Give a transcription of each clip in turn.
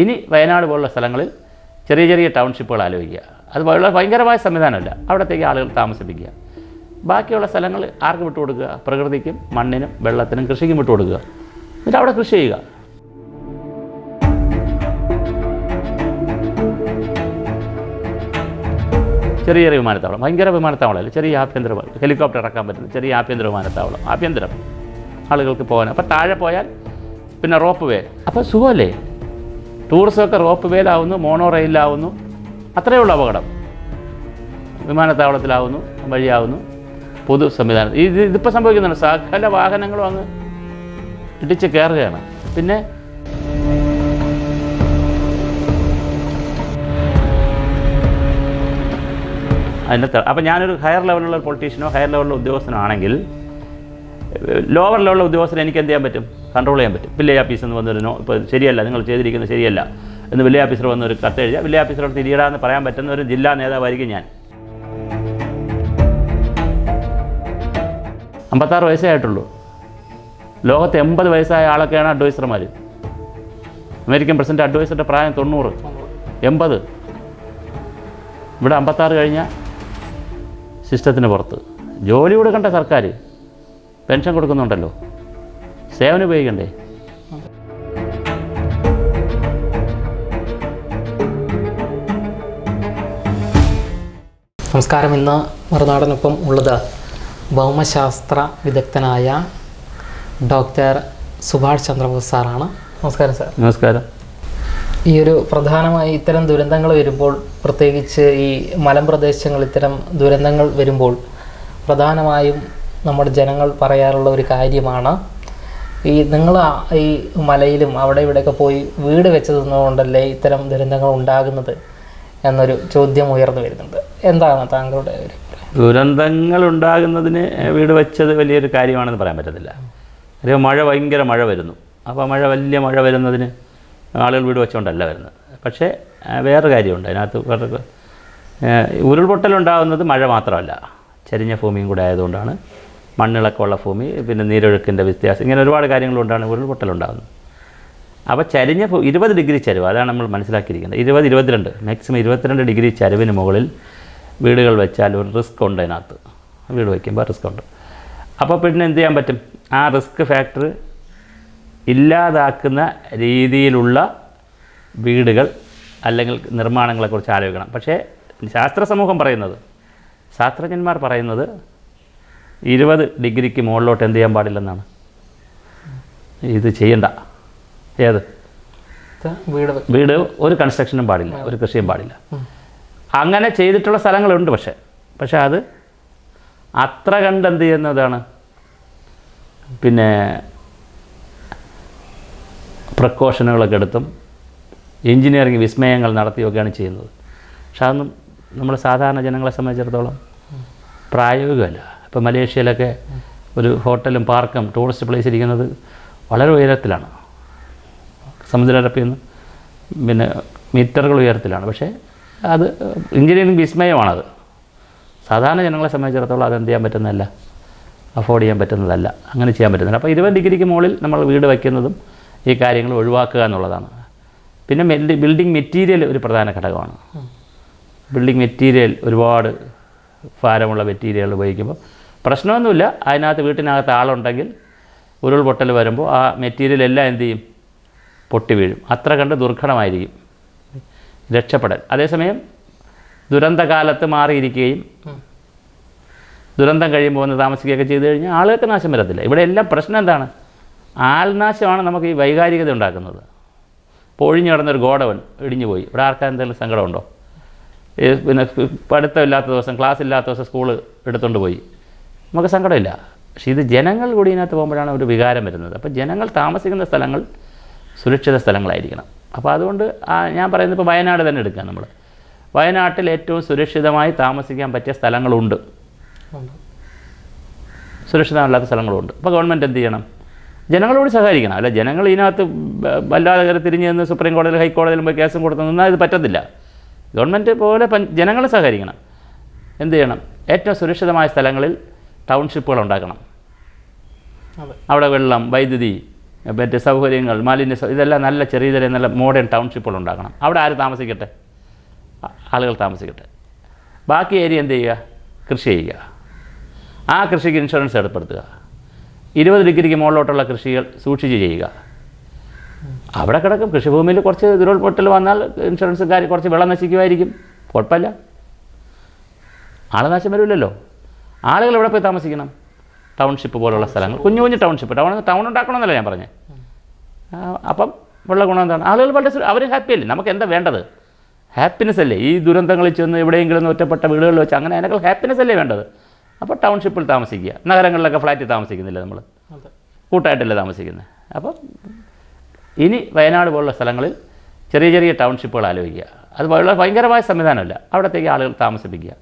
ഇനി വയനാട് പോലുള്ള സ്ഥലങ്ങളിൽ ചെറിയ ചെറിയ ടൗൺഷിപ്പുകൾ ആലോചിക്കുക. അത് ഭയങ്കരമായ സംവിധാനമല്ല, അവിടത്തേക്ക് ആളുകൾ താമസിപ്പിക്കുക. ബാക്കിയുള്ള സ്ഥലങ്ങൾ ആർക്ക് വിട്ടുകൊടുക്കുക? പ്രകൃതിക്കും മണ്ണിനും വെള്ളത്തിനും കൃഷിക്കും വിട്ടുകൊടുക്കുക. എന്നിട്ട് അവിടെ കൃഷി ചെയ്യുക. ചെറിയ ചെറിയ വിമാനത്താവളം, ഭയങ്കര വിമാനത്താവളമല്ല, ചെറിയ ആഭ്യന്തര ഹെലികോപ്റ്റർ ഇറക്കാൻ പറ്റുന്ന ചെറിയ ആഭ്യന്തര വിമാനത്താവളം, ആഭ്യന്തരം ആളുകൾക്ക് പോകാൻ. അപ്പോൾ താഴെ പോയാൽ പിന്നെ റോപ്പ് വേ, അപ്പോൾ സുഖമല്ലേ? ടൂറിസമൊക്കെ റോപ്പ് വേയിലാവുന്നു, മോണോ റെയിലാവുന്നു. അത്രയേ ഉള്ളൂ അപകടം. വിമാനത്താവളത്തിലാവുന്നു, വഴിയാവുന്നു, പൊതു സംവിധാനം. ഇതിപ്പോൾ സംഭവിക്കുന്നുണ്ട്. സകല വാഹനങ്ങളും അങ്ങ് ഇടിച്ച് കയറുകയാണ്. പിന്നെ അതിനകത്ത് അപ്പോൾ ഞാനൊരു ഹയർ ലെവലുള്ള പൊളിറ്റീഷ്യനോ ഹയർ ലെവലുള്ള ഉദ്യോഗസ്ഥനോ ആണെങ്കിൽ ലോവർ ലെവലുള്ള ഉദ്യോഗസ്ഥനെ എനിക്ക് എന്ത് ചെയ്യാൻ പറ്റും? കൺട്രോൾ ചെയ്യാൻ പറ്റും. വില്ലേജ് ഓഫീസിൽ നിന്ന് വന്നൊരു ഇപ്പോൾ ശരിയല്ല, നിങ്ങൾ ചെയ്തിരിക്കുന്നത് ശരിയല്ല എന്ന് വില്ലേജ് ഓഫീസർ വന്നൊരു കത്ത് എഴുതിയാൽ വില്ലേജ് ഓഫീസറോട് തിരിയിടാന്ന് പറയാൻ പറ്റുന്ന ഒരു ജില്ലാ നേതാവായിരിക്കും ഞാൻ. 56 വയസ്സേ ആയിട്ടുള്ളൂ. ലോകത്ത് 80 വയസ്സായ ആളൊക്കെയാണ് അഡ്വൈസർമാർ. അമേരിക്കൻ പ്രസിഡന്റ് അഡ്വൈസറുടെ പ്രായം 90, 80. ഇവിടെ 56 കഴിഞ്ഞാൽ സിസ്റ്റത്തിന് പുറത്ത്. ജോലി കൊടുക്കണ്ട സർക്കാർ, പെൻഷൻ കൊടുക്കുന്നുണ്ടല്ലോ, സേവനം ഉപയോഗിക്കണ്ടേ? നമസ്കാരം. ഇന്ന് മറുനാടനൊപ്പം ഉള്ളത് ഭൗമശാസ്ത്ര വിദഗ്ധനായ ഡോക്ടർ സുഭാഷ് ചന്ദ്രബോസ് സാറാണ്. നമസ്കാരം സാർ. നമസ്കാരം. ഈ ഒരു പ്രധാനമായി ഇത്തരം ദുരന്തങ്ങൾ വരുമ്പോൾ, പ്രത്യേകിച്ച് ഈ മലമ്പ്രദേശങ്ങൾ ഇത്തരം ദുരന്തങ്ങൾ വരുമ്പോൾ പ്രധാനമായും നമ്മുടെ ജനങ്ങൾ പറയാറുള്ള ഒരു കാര്യമാണ്, ഈ നിങ്ങൾ ഈ മലയിലും അവിടെ ഇവിടെയൊക്കെ പോയി വീട് വെച്ചതുകൊണ്ടല്ലേ ഇത്തരം ദുരന്തങ്ങൾ ഉണ്ടാകുന്നത് എന്നൊരു ചോദ്യം ഉയർന്നു വരുന്നുണ്ട്. എന്താണ് താങ്കളുടെ ഒരു ദുരന്തങ്ങൾ ഉണ്ടാകുന്നതിന് വീട് വെച്ചത് വലിയൊരു കാര്യമാണെന്ന് പറയാൻ പറ്റത്തില്ല. ഒരു ഭയങ്കര മഴ വരുന്നു. അപ്പോൾ വലിയ മഴ വരുന്നതിന് ആളുകൾ വീട് വെച്ചുകൊണ്ടല്ല വരുന്നത്. പക്ഷേ വേറെ കാര്യമുണ്ട് അതിനകത്ത്. ഉരുൾപൊട്ടലുണ്ടാകുന്നത് മഴ മാത്രമല്ല, ചരിഞ്ഞ ഭൂമിയും കൂടെ ആയതുകൊണ്ടാണ്. മണ്ണിളക്കമുള്ള ഭൂമി, പിന്നെ നീരൊഴുക്കിൻ്റെ വ്യത്യാസം, ഇങ്ങനെ ഒരുപാട് കാര്യങ്ങളുകൊണ്ടാണ് ഉരുൾപൊട്ടലുണ്ടാകുന്നത്. അപ്പോൾ ചരിഞ്ഞ 20 ഡിഗ്രി ചരിവ്, അതാണ് നമ്മൾ മനസ്സിലാക്കിയിരിക്കുന്നത്. 22 മാക്സിമം 22 ഡിഗ്രി ചരിവിന് മുകളിൽ വീടുകൾ വെച്ചാൽ ഒരു റിസ്ക് ഉണ്ട് അതിനകത്ത്. വീട് വയ്ക്കുമ്പോൾ റിസ്ക് ഉണ്ട്. അപ്പോൾ പിന്നെ എന്ത് ചെയ്യാൻ പറ്റും? ആ റിസ്ക് ഫാക്ടർ ഇല്ലാതാക്കുന്ന രീതിയിലുള്ള വീടുകൾ അല്ലെങ്കിൽ നിർമ്മാണങ്ങളെക്കുറിച്ച് ആലോചിക്കണം. പക്ഷേ ശാസ്ത്ര സമൂഹം പറയുന്നത്, ശാസ്ത്രജ്ഞന്മാർ പറയുന്നത് 20 ഡിഗ്രിക്ക് മുകളിലോട്ട് എന്ത് ചെയ്യാൻ പാടില്ലെന്നാണ്. ഇത് ചെയ്യണ്ട. ഏത് വീട് ഒരു കൺസ്ട്രക്ഷനും പാടില്ല, ഒരു കൃഷിയും പാടില്ല. അങ്ങനെ ചെയ്തിട്ടുള്ള സ്ഥലങ്ങളുണ്ട്. പക്ഷേ അത് അത്ര കണ്ട് എന്ത് ചെയ്യുന്നതാണ്, പിന്നെ പ്രിക്കോഷനുകളൊക്കെ എടുത്തും എൻജിനീയറിംഗ് വിസ്മയങ്ങൾ നടത്തിയൊക്കെയാണ് ചെയ്യുന്നത്. പക്ഷെ അതൊന്നും നമ്മൾ സാധാരണ ജനങ്ങളെ സംബന്ധിച്ചിടത്തോളം പ്രായോഗികമല്ല. ഇപ്പോൾ മലേഷ്യയിലൊക്കെ ഒരു ഹോട്ടലും പാർക്കും ടൂറിസ്റ്റ് പ്ലേസ് ഇരിക്കുന്നത് വളരെ ഉയരത്തിലാണ്, സമുദ്രനിരപ്പിൽ നിന്ന് പിന്നെ മീറ്ററുകൾ ഉയരത്തിലാണ്. പക്ഷേ അത് എൻജിനീയറിംഗ് വിസ്മയമാണത്. സാധാരണ ജനങ്ങളെ സംബന്ധിച്ചിടത്തോളം അതെന്ത് ചെയ്യാൻ പറ്റുന്നതല്ല, അഫോർഡ് ചെയ്യാൻ പറ്റുന്നതല്ല, അങ്ങനെ ചെയ്യാൻ പറ്റുന്നില്ല. അപ്പോൾ 20 ഡിഗ്രിക്ക് മുകളിൽ നമ്മൾ വീട് വയ്ക്കുന്നതും ഈ കാര്യങ്ങൾ ഒഴിവാക്കുക എന്നുള്ളതാണ്. പിന്നെ ബിൽഡിംഗ് മെറ്റീരിയൽ ഒരു പ്രധാന ഘടകമാണ്. ബിൽഡിംഗ് മെറ്റീരിയൽ ഒരുപാട് ഭാരമുള്ള മെറ്റീരിയൽ ഉപയോഗിക്കുമ്പോൾ പ്രശ്നമൊന്നുമില്ല. അതിനകത്ത് വീട്ടിനകത്ത് ആളുണ്ടെങ്കിൽ ഉരുൾപൊട്ടൽ വരുമ്പോൾ ആ മെറ്റീരിയൽ എല്ലാം എന്ത് ചെയ്യും? പൊട്ടി വീഴും. അത്ര കണ്ട് ദുർഘടമായിരിക്കും രക്ഷപ്പെടൽ. അതേസമയം ദുരന്തകാലത്ത് മാറിയിരിക്കുകയും ദുരന്തം കഴിയുമ്പോൾ വന്ന് താമസിക്കുകയൊക്കെ ചെയ്തു കഴിഞ്ഞാൽ ആളുകൾക്ക് നാശം വരത്തില്ല. ഇവിടെ എല്ലാം പ്രശ്നം എന്താണ്? ആൾനാശമാണ് നമുക്ക് ഈ വൈകാരികത ഉണ്ടാക്കുന്നത്. ഇപ്പോൾ ഒഴിഞ്ഞു കിടന്നൊരു ഗോഡവൻ ഇടിഞ്ഞു പോയി, ഇവിടെ ആർക്കാർ എന്തെങ്കിലും സങ്കടമുണ്ടോ? പിന്നെ പഠിത്തമില്ലാത്ത ദിവസം, ക്ലാസ് ഇല്ലാത്ത ദിവസം സ്കൂൾ എടുത്തുകൊണ്ട് പോയി, നമുക്ക് സങ്കടമില്ല. പക്ഷേ ഇത് ജനങ്ങൾ കൂടി ഇതിനകത്ത് പോകുമ്പോഴാണ് ഒരു വികാരം വരുന്നത്. അപ്പോൾ ജനങ്ങൾ താമസിക്കുന്ന സ്ഥലങ്ങൾ സുരക്ഷിത സ്ഥലങ്ങളായിരിക്കണം. അപ്പോൾ അതുകൊണ്ട് ഞാൻ പറയുന്നത്, ഇപ്പോൾ വയനാട് തന്നെ എടുക്കാം. നമ്മൾ വയനാട്ടിൽ ഏറ്റവും സുരക്ഷിതമായി താമസിക്കാൻ പറ്റിയ സ്ഥലങ്ങളുണ്ട്, സുരക്ഷിതമല്ലാത്ത സ്ഥലങ്ങളുമുണ്ട്. അപ്പോൾ ഗവൺമെൻറ് എന്ത് ചെയ്യണം? ജനങ്ങളോട് സഹകരിക്കണം. അല്ല ജനങ്ങൾ ഇതിനകത്ത് വല്ലാതെ കയറി തിരിഞ്ഞ് നിന്ന് സുപ്രീം കോടതിയിലും ഹൈക്കോടതിയിലും പോയി കേസും കൊടുത്തു നിന്നാൽ ഇത് പറ്റത്തില്ല. ഗവൺമെൻറ് പോലെ ജനങ്ങളെ സഹകരിക്കണം. എന്ത് ചെയ്യണം? ഏറ്റവും സുരക്ഷിതമായ സ്ഥലങ്ങളിൽ ടൗൺഷിപ്പുകൾ ഉണ്ടാക്കണം. അവിടെ വെള്ളം, വൈദ്യുതി, മറ്റ് സൗകര്യങ്ങൾ, ഇതെല്ലാം നല്ല ചെറിയ ചെറിയ നല്ല മോഡേൺ ടൗൺഷിപ്പുകൾ ഉണ്ടാക്കണം. അവിടെ ആര് താമസിക്കട്ടെ? ആളുകൾ താമസിക്കട്ടെ. ബാക്കി ഏരിയ എന്ത് ചെയ്യുക? കൃഷി ചെയ്യുക. ആ കൃഷിക്ക് ഇൻഷുറൻസ് ഏർപ്പെടുത്തുക. 20 ഡിഗ്രിക്ക് മുകളിലോട്ടുള്ള കൃഷികൾ സൂക്ഷിച്ച് ചെയ്യുക. അവിടെ കിടക്കും. കൃഷിഭൂമിയിൽ കുറച്ച് ഉരുൾപൊട്ടൽ വന്നാൽ ഇൻഷുറൻസും കാര്യം കുറച്ച് വെള്ളം നശിക്കുമായിരിക്കും, കുഴപ്പമില്ല. ആളനാശം വരില്ലല്ലോ. ആളുകൾ എവിടെ പോയി താമസിക്കണം? ടൗൺഷിപ്പ് പോലുള്ള സ്ഥലങ്ങൾ, കുഞ്ഞു കുഞ്ഞു ടൗൺഷിപ്പ്. ടൗൺ ഉണ്ടാക്കണമെന്നല്ല ഞാൻ പറഞ്ഞത്. അപ്പം ഉള്ള ഗുണം എന്താണ്? ആളുകൾ വളരെ അവർ ഹാപ്പിയല്ലേ? നമുക്ക് എന്താ വേണ്ടത്? ഹാപ്പിനെസ് അല്ലേ? ഈ ദുരന്തങ്ങളിൽ ചെന്ന് എവിടെയെങ്കിലും ഒറ്റപ്പെട്ട വീടുകളിൽ വെച്ച് അങ്ങനെ അതിനേക്കാൾ ഹാപ്പിനെസ് അല്ലേ വേണ്ടത്? അപ്പോൾ ടൗൺഷിപ്പിൽ താമസിക്കുക. നഗരങ്ങളിലൊക്കെ ഫ്ലാറ്റിൽ താമസിക്കുന്നില്ല, നമ്മൾ കൂട്ടായിട്ടല്ലേ താമസിക്കുന്നത്. അപ്പം ഇനി വയനാട് പോലുള്ള സ്ഥലങ്ങളിൽ ചെറിയ ചെറിയ ടൗൺഷിപ്പുകൾ ആലോചിക്കുക. അത് ഭയങ്കരമായ സംവിധാനമല്ല, അവിടത്തേക്ക് ആളുകൾ താമസിപ്പിക്കുക.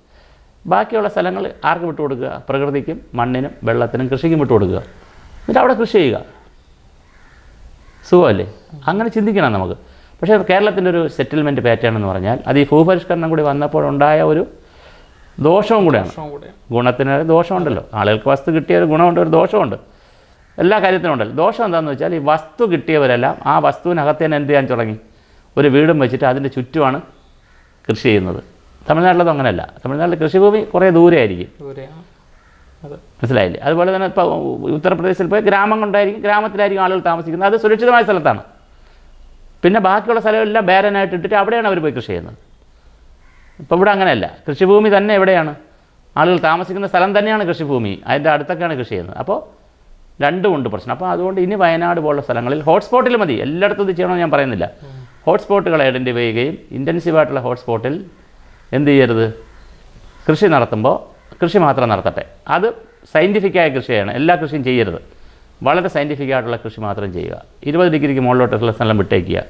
ബാക്കിയുള്ള സ്ഥലങ്ങൾ ആർക്ക് വിട്ടുകൊടുക്കുക? പ്രകൃതിക്കും മണ്ണിനും വെള്ളത്തിനും കൃഷിക്കും വിട്ടുകൊടുക്കുക. എന്നിട്ട് അവിടെ കൃഷി ചെയ്യുക. സുഖമല്ലേ? അങ്ങനെ ചിന്തിക്കണം നമുക്ക്. പക്ഷേ കേരളത്തിൻ്റെ ഒരു സെറ്റിൽമെൻറ്റ് പാറ്റേൺ എന്ന് പറഞ്ഞാൽ അത് ഈ ഭൂപരിഷ്കരണം കൂടി വന്നപ്പോഴുണ്ടായ ഒരു ദോഷവും കൂടെയാണ്. ഗുണത്തിന് ദോഷമുണ്ടല്ലോ. ആളുകൾക്ക് വസ്തു കിട്ടിയ ഒരു ഗുണമുണ്ട്, ഒരു ദോഷമുണ്ട്. എല്ലാ കാര്യത്തിനും ഉണ്ടല്ലോ. ദോഷം എന്താണെന്ന് വെച്ചാൽ ഈ വസ്തു കിട്ടിയവരെല്ലാം ആ വസ്തുവിനകത്ത് തന്നെ എന്ത് ചെയ്യാൻ തുടങ്ങി? ഒരു വീടും വെച്ചിട്ട് അതിൻ്റെ ചുറ്റുമാണ് കൃഷി ചെയ്യുന്നത്. തമിഴ്നാട്ടിലത് അങ്ങനെയല്ല. തമിഴ്നാട്ടിൽ കൃഷിഭൂമി കുറേ ദൂരെ ആയിരിക്കും, മനസ്സിലായില്ലേ? അതുപോലെ തന്നെ ഇപ്പോൾ ഉത്തർപ്രദേശിൽ പോയി ഗ്രാമങ്ങളുണ്ടായിരിക്കും, ഗ്രാമത്തിലായിരിക്കും ആളുകൾ താമസിക്കുന്നത്. അത് സുരക്ഷിതമായ സ്ഥലത്താണ്. പിന്നെ ബാക്കിയുള്ള സ്ഥലമെല്ലാം ബാരനായിട്ട് ഇട്ടിട്ട് അവിടെയാണ് അവർ പോയി കൃഷി ചെയ്യുന്നത്. ഇപ്പോൾ ഇവിടെ അങ്ങനെയല്ല. കൃഷിഭൂമി തന്നെ എവിടെയാണ്? ആളുകൾ താമസിക്കുന്ന സ്ഥലം തന്നെയാണ് കൃഷിഭൂമി, അതിൻ്റെ അടുത്തൊക്കെയാണ് കൃഷി ചെയ്യുന്നത്. അപ്പോൾ രണ്ടുമുണ്ട് പ്രശ്നം. അപ്പോൾ അതുകൊണ്ട് ഇനി വയനാട് പോലുള്ള സ്ഥലങ്ങളിൽ ഹോട്ട്സ്പോട്ടിൽ മതി, എല്ലായിടത്തും ഇത് ചെയ്യണമെന്ന് ഞാൻ പറയുന്നില്ല. ഹോട്ട്സ്പോട്ടുകൾ ഐഡൻറ്റിഫൈ ചെയ്യുകയും ഇൻറ്റൻസീവായിട്ടുള്ള ഹോട്ട്സ്പോട്ടിൽ എന്ത് ചെയ്യരുത്? കൃഷി നടത്തുമ്പോൾ കൃഷി മാത്രം നടത്തട്ടെ. അത് സയൻറ്റിഫിക്കായ കൃഷി ചെയ്യണം, എല്ലാ കൃഷിയും ചെയ്യരുത്. വളരെ സയൻറ്റിഫിക്കായിട്ടുള്ള കൃഷി മാത്രം ചെയ്യുക. 20 ഡിഗ്രിക്ക് മുകളിലോട്ടുള്ള സ്ഥലം വിട്ടേക്കുക,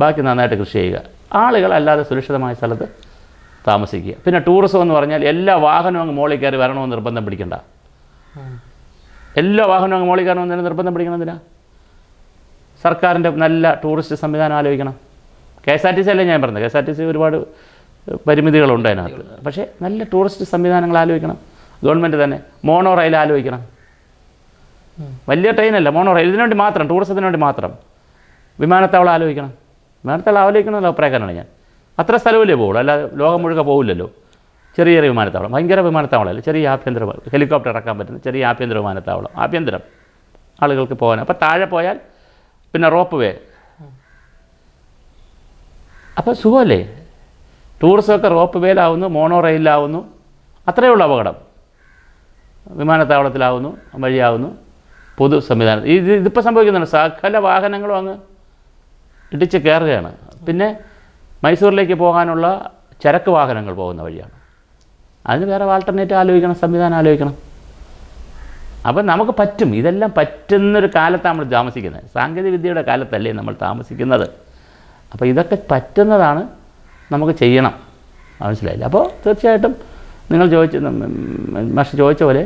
ബാക്കി നന്നായിട്ട് കൃഷി ചെയ്യുക. ആളുകൾ അല്ലാതെ സുരക്ഷിതമായ സ്ഥലത്ത് താമസിക്കുക. പിന്നെ ടൂറിസം എന്ന് പറഞ്ഞാൽ എല്ലാ വാഹനവും അങ്ങ് മോളിൽ കയറി വരണമെന്ന് നിർബന്ധം പിടിക്കണ്ട. എല്ലാ വാഹനവും അങ്ങ് മോളിൽ കയറണമെന്ന് നിർബന്ധം പിടിക്കണം. എന്തിനാ? സർക്കാരിൻ്റെ നല്ല ടൂറിസ്റ്റ് സംവിധാനം ആലോചിക്കണം. KSRTC അല്ലേ ഞാൻ പറഞ്ഞത്. KSRTC ഒരുപാട് പരിമിതികളുണ്ട് അതിനകത്ത്. പക്ഷേ നല്ല ടൂറിസ്റ്റ് സംവിധാനങ്ങൾ ആലോചിക്കണം ഗവൺമെൻറ് തന്നെ. മോണോ റെയിൽ ആലോചിക്കണം. വലിയ ട്രെയിനല്ല, മോണോ റെയിൽ. ഇതിനുവേണ്ടി മാത്രം, ടൂറിസത്തിന് വേണ്ടി മാത്രം. വിമാനത്താവളം ആലോചിക്കണം. വിമാനത്താവളം ആലോചിക്കണമെന്നുള്ള അഭിപ്രായക്കാരാണ് ഞാൻ. അത്ര സ്ഥലമില്ലേ പോകുള്ളൂ, അല്ലാതെ ലോകം മുഴുവൻ പോകില്ലല്ലോ. ചെറിയ ചെറിയ വിമാനത്താവളം, ഭയങ്കര വിമാനത്താവളമല്ല, ചെറിയ ആഭ്യന്തര ഹെലികോപ്റ്റർ ഇറക്കാൻ പറ്റുന്ന ചെറിയ ആഭ്യന്തര വിമാനത്താവളം, ആഭ്യന്തരം ആളുകൾക്ക് പോകാൻ. അപ്പോൾ താഴെ പോയാൽ പിന്നെ റോപ്പ് വേ. അപ്പോൾ സുഖമല്ലേ? ടൂറിസമൊക്കെ റോപ്പ് വേയിലാവുന്നു, മോണോ റെയിലാവുന്നു. അത്രയേ ഉള്ളൂ അപകടം. വിമാനത്താവളത്തിലാവുന്നു, വഴിയാവുന്നു, പൊതു സംവിധാനം. ഇതിപ്പോൾ സംഭവിക്കുന്നുണ്ട്. സകല വാഹനങ്ങളും അങ്ങ് ഇടിച്ച് കയറുകയാണ്. പിന്നെ മൈസൂരിലേക്ക് പോകാനുള്ള ചരക്ക് വാഹനങ്ങൾ പോകുന്ന വഴിയാണ്. അതിന് വേറെ ആൾട്ടർനേറ്റീവ് ആലോചിക്കണം, സംവിധാനം ആലോചിക്കണം. അപ്പം നമുക്ക് പറ്റും. ഇതെല്ലാം പറ്റുന്നൊരു കാലത്താണ് നമ്മൾ താമസിക്കുന്നത്. സാങ്കേതിക വിദ്യയുടെ കാലത്തല്ലേ നമ്മൾ താമസിക്കുന്നത്. അപ്പോൾ ഇതൊക്കെ പറ്റുന്നതാണ്, നമുക്ക് ചെയ്യണം. മനസ്സിലായില്ല? അപ്പോൾ തീർച്ചയായിട്ടും നിങ്ങൾ മാഷ് ചോദിച്ച പോലെ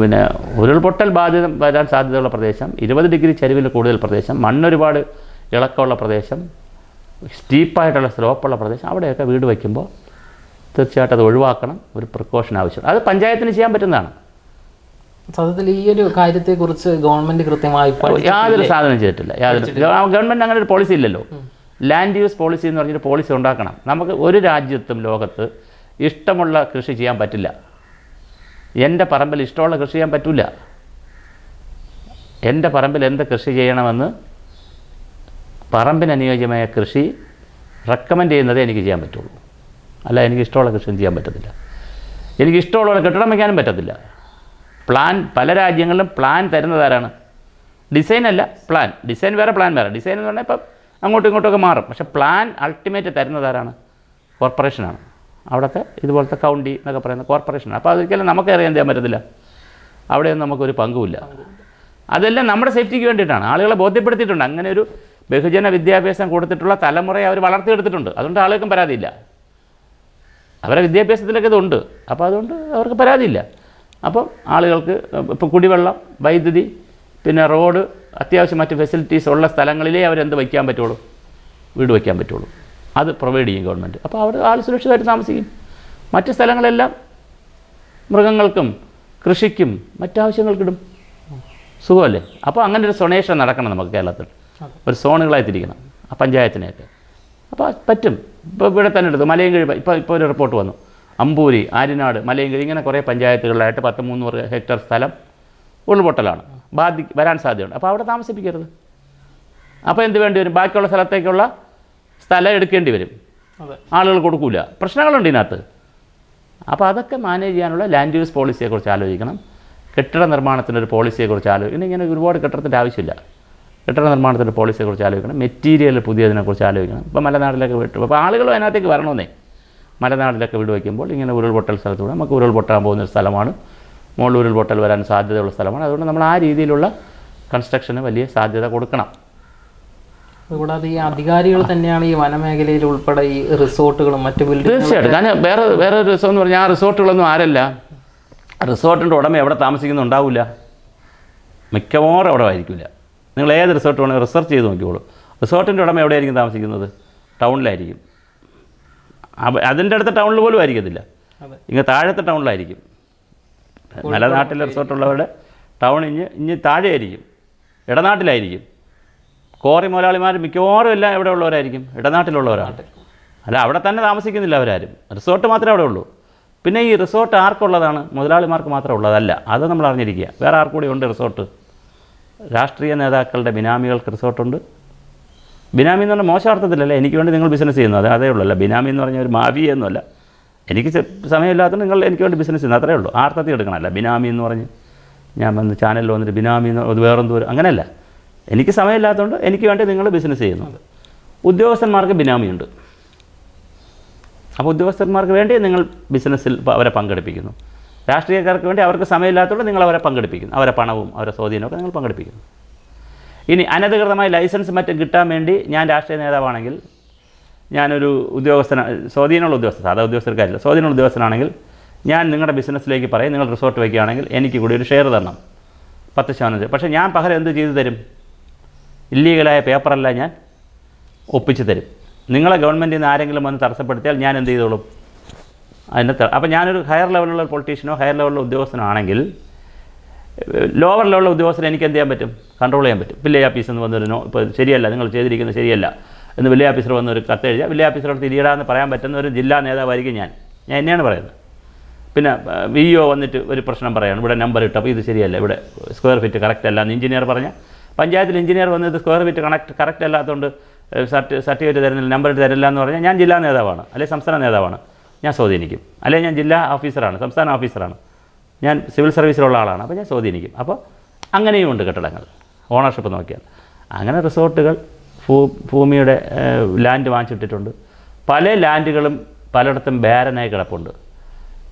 പിന്നെ ഉരുൾപൊട്ടൽ ബാധ്യത വരാൻ സാധ്യതയുള്ള പ്രദേശം, 20 ഡിഗ്രി ചരിവിൽ കൂടുതൽ പ്രദേശം, മണ്ണൊരുപാട് ഇളക്കമുള്ള പ്രദേശം, സ്റ്റീപ്പായിട്ടുള്ള സ്ലോപ്പുള്ള പ്രദേശം, അവിടെയൊക്കെ വീട് വയ്ക്കുമ്പോൾ തീർച്ചയായിട്ടും അത് ഒഴിവാക്കണം. ഒരു പ്രിക്കോഷൻ ആവശ്യമാണ്. അത് പഞ്ചായത്തിന് ചെയ്യാൻ പറ്റുന്നതാണ്. സത്യത്തിൽ ഈ ഒരു കാര്യത്തെക്കുറിച്ച് ഗവൺമെൻറ് കൃത്യമായി യാതൊരു സാധനം ചെയ്തിട്ടില്ല. ഗവൺമെൻറ് അങ്ങനെ ഒരു പോളിസി ഇല്ലല്ലോ. ലാൻഡ് യൂസ് പോളിസി എന്ന് പറഞ്ഞൊരു പോളിസി ഉണ്ടാക്കണം. നമുക്ക് ഒരു രാജ്യത്തും ലോകത്ത് ഇഷ്ടമുള്ള കൃഷി ചെയ്യാൻ പറ്റില്ല. എൻ്റെ പറമ്പിൽ ഇഷ്ടമുള്ള കൃഷി ചെയ്യാൻ പറ്റില്ല. എൻ്റെ പറമ്പിൽ എന്ത് കൃഷി ചെയ്യണമെന്ന് പറമ്പിന് അനുയോജ്യമായ കൃഷി റെക്കമെൻഡ് ചെയ്യുന്നതേ എനിക്ക് ചെയ്യാൻ പറ്റുള്ളൂ. അല്ല, എനിക്ക് ഇഷ്ടമുള്ള കൃഷിയും ചെയ്യാൻ പറ്റത്തില്ല. എനിക്ക് ഇഷ്ടമുള്ള കെട്ടിടം വയ്ക്കാനും പറ്റത്തില്ല. പ്ലാൻ പല രാജ്യങ്ങളിലും പ്ലാൻ തരുന്നതാരാണ്? ഡിസൈനല്ല, പ്ലാൻ. ഡിസൈൻ വേറെ, പ്ലാൻ വേറെ. ഡിസൈൻ എന്ന് പറഞ്ഞാൽ ഇപ്പം അങ്ങോട്ടും ഇങ്ങോട്ടൊക്കെ മാറും. പക്ഷേ പ്ലാൻ അൾട്ടിമേറ്റ് തരുന്നതാരാണ്? കോർപ്പറേഷനാണ്. അവിടുത്തെ ഇതുപോലത്തെ കൗണ്ടി എന്നൊക്കെ പറയുന്ന കോർപ്പറേഷനാണ്. അപ്പോൾ അതൊരിക്കലും നമുക്ക് അറിയാൻ ചെയ്യാൻ പറ്റത്തില്ല. അവിടെയൊന്നും നമുക്കൊരു പങ്കുമില്ല. അതെല്ലാം നമ്മുടെ സേഫ്റ്റിക്ക് വേണ്ടിയിട്ടാണ്. ആളുകളെ ബോധ്യപ്പെടുത്തിയിട്ടുണ്ട്. അങ്ങനെ ഒരു ബഹുജന വിദ്യാഭ്യാസം കൊടുത്തിട്ടുള്ള തലമുറയെ അവർ വളർത്തിയെടുത്തിട്ടുണ്ട്. അതുകൊണ്ട് ആളുകൾക്കും പരാതിയില്ല. അവരുടെ വിദ്യാഭ്യാസത്തിലൊക്കെ ഇതുണ്ട്. അപ്പോൾ അതുകൊണ്ട് അവർക്ക് പരാതിയില്ല. അപ്പം ആളുകൾക്ക് ഇപ്പോൾ കുടിവെള്ളം, വൈദ്യുതി, പിന്നെ റോഡ്, അത്യാവശ്യം മറ്റ് ഫെസിലിറ്റീസ് ഉള്ള സ്ഥലങ്ങളിലേ അവരെന്ത് വയ്ക്കാൻ പറ്റുള്ളൂ? വീട് വയ്ക്കാൻ പറ്റുള്ളൂ. അത് പ്രൊവൈഡ് ചെയ്യും ഗവൺമെൻറ്. അപ്പോൾ അവിടെ ആൾ സുരക്ഷിതമായിട്ട് താമസിക്കും. മറ്റ് സ്ഥലങ്ങളെല്ലാം മൃഗങ്ങൾക്കും കൃഷിക്കും മറ്റാവശ്യങ്ങൾക്കിടും. സുഖമല്ലേ? അപ്പോൾ അങ്ങനെ ഒരു സൊണേഷൻ നടക്കണം നമുക്ക് കേരളത്തിൽ. ഒരു സോണുകളായി തിരിക്കണം ആ പഞ്ചായത്തിനെയൊക്കെ. അപ്പോൾ പറ്റും. ഇപ്പോൾ ഇവിടെ തന്നെ എടുത്തു മലയൻകിഴി, ഇപ്പോൾ ഒരു റിപ്പോർട്ട് വന്നു, അമ്പൂരി, ആര്യനാട്, മലയൻകിഴി ഇങ്ങനെ കുറേ പഞ്ചായത്തുകളിലായിട്ട് 10-300 ഹെക്ടർ സ്ഥലം ഉരുൾപൊട്ടലാണ്, വരാൻ സാധ്യതയുണ്ട്. അപ്പോൾ അവിടെ താമസിപ്പിക്കരുത്. അപ്പോൾ എന്ത് വേണ്ടി വരും? ബാക്കിയുള്ള സ്ഥലത്തേക്കുള്ള സ്ഥലം എടുക്കേണ്ടി വരും, ആളുകൾ കൊടുക്കില്ല, പ്രശ്നങ്ങളുണ്ട് ഇതിനകത്ത്. അപ്പോൾ അതൊക്കെ മാനേജ് ചെയ്യാനുള്ള ലാൻഡ് യൂസ് പോളിസിയെക്കുറിച്ച് ആലോചിക്കണം. കെട്ടിട നിർമ്മാണത്തിനൊരു പോളിസിയെക്കുറിച്ച് ആലോചിക്കണം. ഇങ്ങനെ ഒരുപാട് കെട്ടിടത്തിൻ്റെ ആവശ്യമില്ല. കെട്ടിട നിർമ്മാണത്തിൻ്റെ പോളിസിയെക്കുറിച്ച് ആലോചിക്കണം. മെറ്റീരിയൽ പുതിയതിനെക്കുറിച്ച് ആലോചിക്കണം. ഇപ്പോൾ മലനാട്ടിലൊക്കെ വിട്ടു, അപ്പോൾ ആളുകളും അതിനകത്തേക്ക് വരണമെന്നേ. മലനാട്ടിലൊക്കെ വീട് വയ്ക്കുമ്പോൾ ഇങ്ങനെ ഉരുൾപൊട്ടൽ സ്ഥലത്തൂടെ നമുക്ക് ഉരുൾപൊട്ടാൻ പോകുന്നൊരു സ്ഥലമാണ്, മുകളിൽ ഉരുൾപൊട്ടൽ വരാൻ സാധ്യതയുള്ള സ്ഥലമാണ്. അതുകൊണ്ട് നമ്മൾ ആ രീതിയിലുള്ള കൺസ്ട്രക്ഷന് വലിയ സാധ്യത കൊടുക്കണം. അതുകൂടാതെ ഈ അധികാരികൾ തന്നെയാണ് ഈ വനമേഖലയിൽ ഉൾപ്പെടെ ഈ റിസോർട്ടുകളും മറ്റു ബിൽഡിംഗ്. തീർച്ചയായിട്ടും. കാരണം വേറെ ഒരു രസം എന്ന് പറഞ്ഞാൽ ആ റിസോർട്ടുകളൊന്നും ആരല്ല, റിസോർട്ടിൻ്റെ ഉടമ എവിടെ താമസിക്കുന്നുണ്ടാവില്ല, മിക്കവാറും അവിടെ ആയിരിക്കില്ല. നിങ്ങൾ ഏത് റിസോർട്ട് വേണമെങ്കിൽ റിസർച്ച് ചെയ്ത് നോക്കിക്കോളൂ. റിസോർട്ടിൻ്റെ ഉടമ എവിടെയായിരിക്കും താമസിക്കുന്നത്? ടൗണിലായിരിക്കും. അതിൻ്റെ അടുത്ത ടൗണിൽ പോലും ആയിരിക്കത്തില്ല, ഇങ്ങനെ താഴത്തെ ടൗണിലായിരിക്കും. മലനാട്ടിലെ റിസോർട്ടുള്ളവരുടെ ടൗൺ ഇഞ്ഞ് താഴെയായിരിക്കും, ഇടനാട്ടിലായിരിക്കും. കോറി മുതലാളിമാർ മിക്കവാറും എല്ലാം എവിടെ ഉള്ളവരായിരിക്കും? ഇടനാട്ടിലുള്ളവരാണ്. അല്ല, അവിടെ തന്നെ താമസിക്കുന്നില്ല അവരാരും. റിസോർട്ട് മാത്രമേ അവിടെ ഉള്ളൂ. പിന്നെ ഈ റിസോർട്ട് ആർക്കുള്ളതാണ്? മുതലാളിമാർക്ക് മാത്രമേ ഉള്ളതല്ല. അത് നമ്മൾ അറിഞ്ഞിരിക്കുക. വേറെ ആർക്കൂടി ഉണ്ട് റിസോർട്ട്? രാഷ്ട്രീയ നേതാക്കളുടെ ബിനാമികൾക്ക് റിസോർട്ടുണ്ട്. ബിനാമി എന്ന് പറഞ്ഞാൽ മോശാർത്ഥത്തിലല്ല, എനിക്ക് വേണ്ടി നിങ്ങൾ ബിസിനസ് ചെയ്യുന്നത്, അതേ ഉള്ളൂ. അല്ല, ബിനാമി എന്ന് പറഞ്ഞാൽ ഒരു മാഫിയൊന്നുമല്ല. എനിക്ക് സമയമില്ലാത്തത് നിങ്ങൾ എനിക്ക് വേണ്ടി ബിസിനസ് ചെയ്യുന്നത്, അത്രേ ഉള്ളൂ. ആർത്ഥത്തിൽ എടുക്കണമല്ല ബിനാമി എന്ന് പറഞ്ഞ് ഞാൻ വന്ന് ചാനലിൽ വന്നിട്ട് ബിനാമി എന്ന് അത് വേറെന്തോരം അങ്ങനെയല്ല. എനിക്ക് സമയമില്ലാത്തതുകൊണ്ട് എനിക്ക് വേണ്ടി നിങ്ങൾ ബിസിനസ് ചെയ്യുന്നു. ഉദ്യോഗസ്ഥന്മാർക്ക് ബിനാമിയുണ്ട്. അപ്പോൾ ഉദ്യോഗസ്ഥന്മാർക്ക് വേണ്ടി നിങ്ങൾ ബിസിനസ്സിൽ അവരെ പങ്കെടുപ്പിക്കുന്നു. രാഷ്ട്രീയക്കാർക്ക് വേണ്ടി അവർക്ക് സമയമില്ലാത്തതുകൊണ്ട് നിങ്ങൾ അവരെ പങ്കെടുപ്പിക്കുന്നു. അവരെ പണവും അവരെ സ്വാധീനമൊക്കെ നിങ്ങൾ പങ്കെടുപ്പിക്കുന്നു. ഇനി അനധികൃതമായി ലൈസൻസ് മറ്റും കിട്ടാൻ വേണ്ടി ഞാൻ രാഷ്ട്രീയ നേതാവാണെങ്കിൽ, ഞാനൊരു സ്വാധീനമുള്ള ഉദ്യോഗസ്ഥൻ, സാധാ ഉദ്യോഗസ്ഥർക്കാരില്ല, സ്വാധീനമുള്ള ഉദ്യോഗസ്ഥനാണെങ്കിൽ ഞാൻ നിങ്ങളുടെ ബിസിനസ്സിലേക്ക് പറയും, നിങ്ങൾ റിസോർട്ട് വയ്ക്കുകയാണെങ്കിൽ എനിക്ക് കൂടി ഒരു ഷെയർ തരണം, 10%. പക്ഷേ ഞാൻ പകരം എന്ത് ചെയ്തു തരും? ഇല്ലീഗലായ പേപ്പറല്ല ഞാൻ ഒപ്പിച്ച് തരും. നിങ്ങളെ ഗവൺമെൻറ്റിൽ നിന്ന് ആരെങ്കിലും വന്ന് തടസ്സപ്പെടുത്തിയാൽ ഞാൻ എന്ത് ചെയ്തോളും? അപ്പോൾ ഞാനൊരു ഹയർ ലെവലുള്ള പൊളിറ്റീഷ്യനോ ഹയർ ലെവലുള്ള ഉദ്യോഗസ്ഥനോ ആണെങ്കിൽ, ലോവർ ലെവലുള്ള ഉദ്യോഗസ്ഥനെ എനിക്ക് എന്ത് ചെയ്യാൻ പറ്റും? കൺട്രോൾ ചെയ്യാൻ പറ്റും. വില്ലേജ് ഓഫീസിൽ നിന്ന് വന്നൊരു ഇപ്പോൾ ശരിയല്ല, നിങ്ങൾ ചെയ്തിരിക്കുന്നത് ശരിയല്ല എന്ന് വില്ലേജ് ഓഫീസർ വന്നൊരു കത്തെഴുതിയാൽ വില്ലേജ് ഓഫീസറോട് തിരിയിടാന്ന് പറയാൻ പറ്റുന്ന ഒരു ജില്ലാ നേതാവായിരിക്കും ഞാൻ എന്നെയാണ് പറയുന്നത്. പിന്നെ VO വന്നിട്ട് ഒരു പ്രശ്നം പറയുകയാണ്, ഇവിടെ നമ്പർ ഇട്ടപ്പോൾ ഇത് ശരിയല്ല, ഇവിടെ സ്ക്വയർ ഫീറ്റ് കറക്റ്റ് അല്ല എന്ന് എഞ്ചിനീയർ പറഞ്ഞാൽ, പഞ്ചായത്തിൽ എഞ്ചിനീയർ വന്നത് സ്ക്വയർ ഫീറ്റ് കറക്റ്റ് അല്ലാത്തതുകൊണ്ട് സർട്ടിഫിക്കറ്റ് തരുന്നില്ല, നമ്പർ ഇട്ട് തരില്ല എന്ന് പറഞ്ഞാൽ ഞാൻ ജില്ലാ നേതാവാണ്, അല്ലെങ്കിൽ സംസ്ഥാന നേതാവാണ്, ഞാൻ സ്വാധീനിക്കും. അല്ലെങ്കിൽ ഞാൻ ജില്ലാ ഓഫീസറാണ്, സംസ്ഥാന ഓഫീസറാണ്, ഞാൻ സിവിൽ സർവീസിലുള്ള ആളാണ്, അപ്പോൾ ഞാൻ സ്വാധീനിക്കും. അപ്പോൾ അങ്ങനെയും ഉണ്ട് കെട്ടിടങ്ങൾ ഓണർഷിപ്പ് നോക്കിയാൽ. അങ്ങനെ റിസോർട്ടുകൾ ഭൂമിയുടെ ലാൻഡ് വാങ്ങിച്ചിട്ടിട്ടുണ്ട്. പല ലാൻഡുകളും പലയിടത്തും ബാരനായി കിടപ്പുണ്ട്.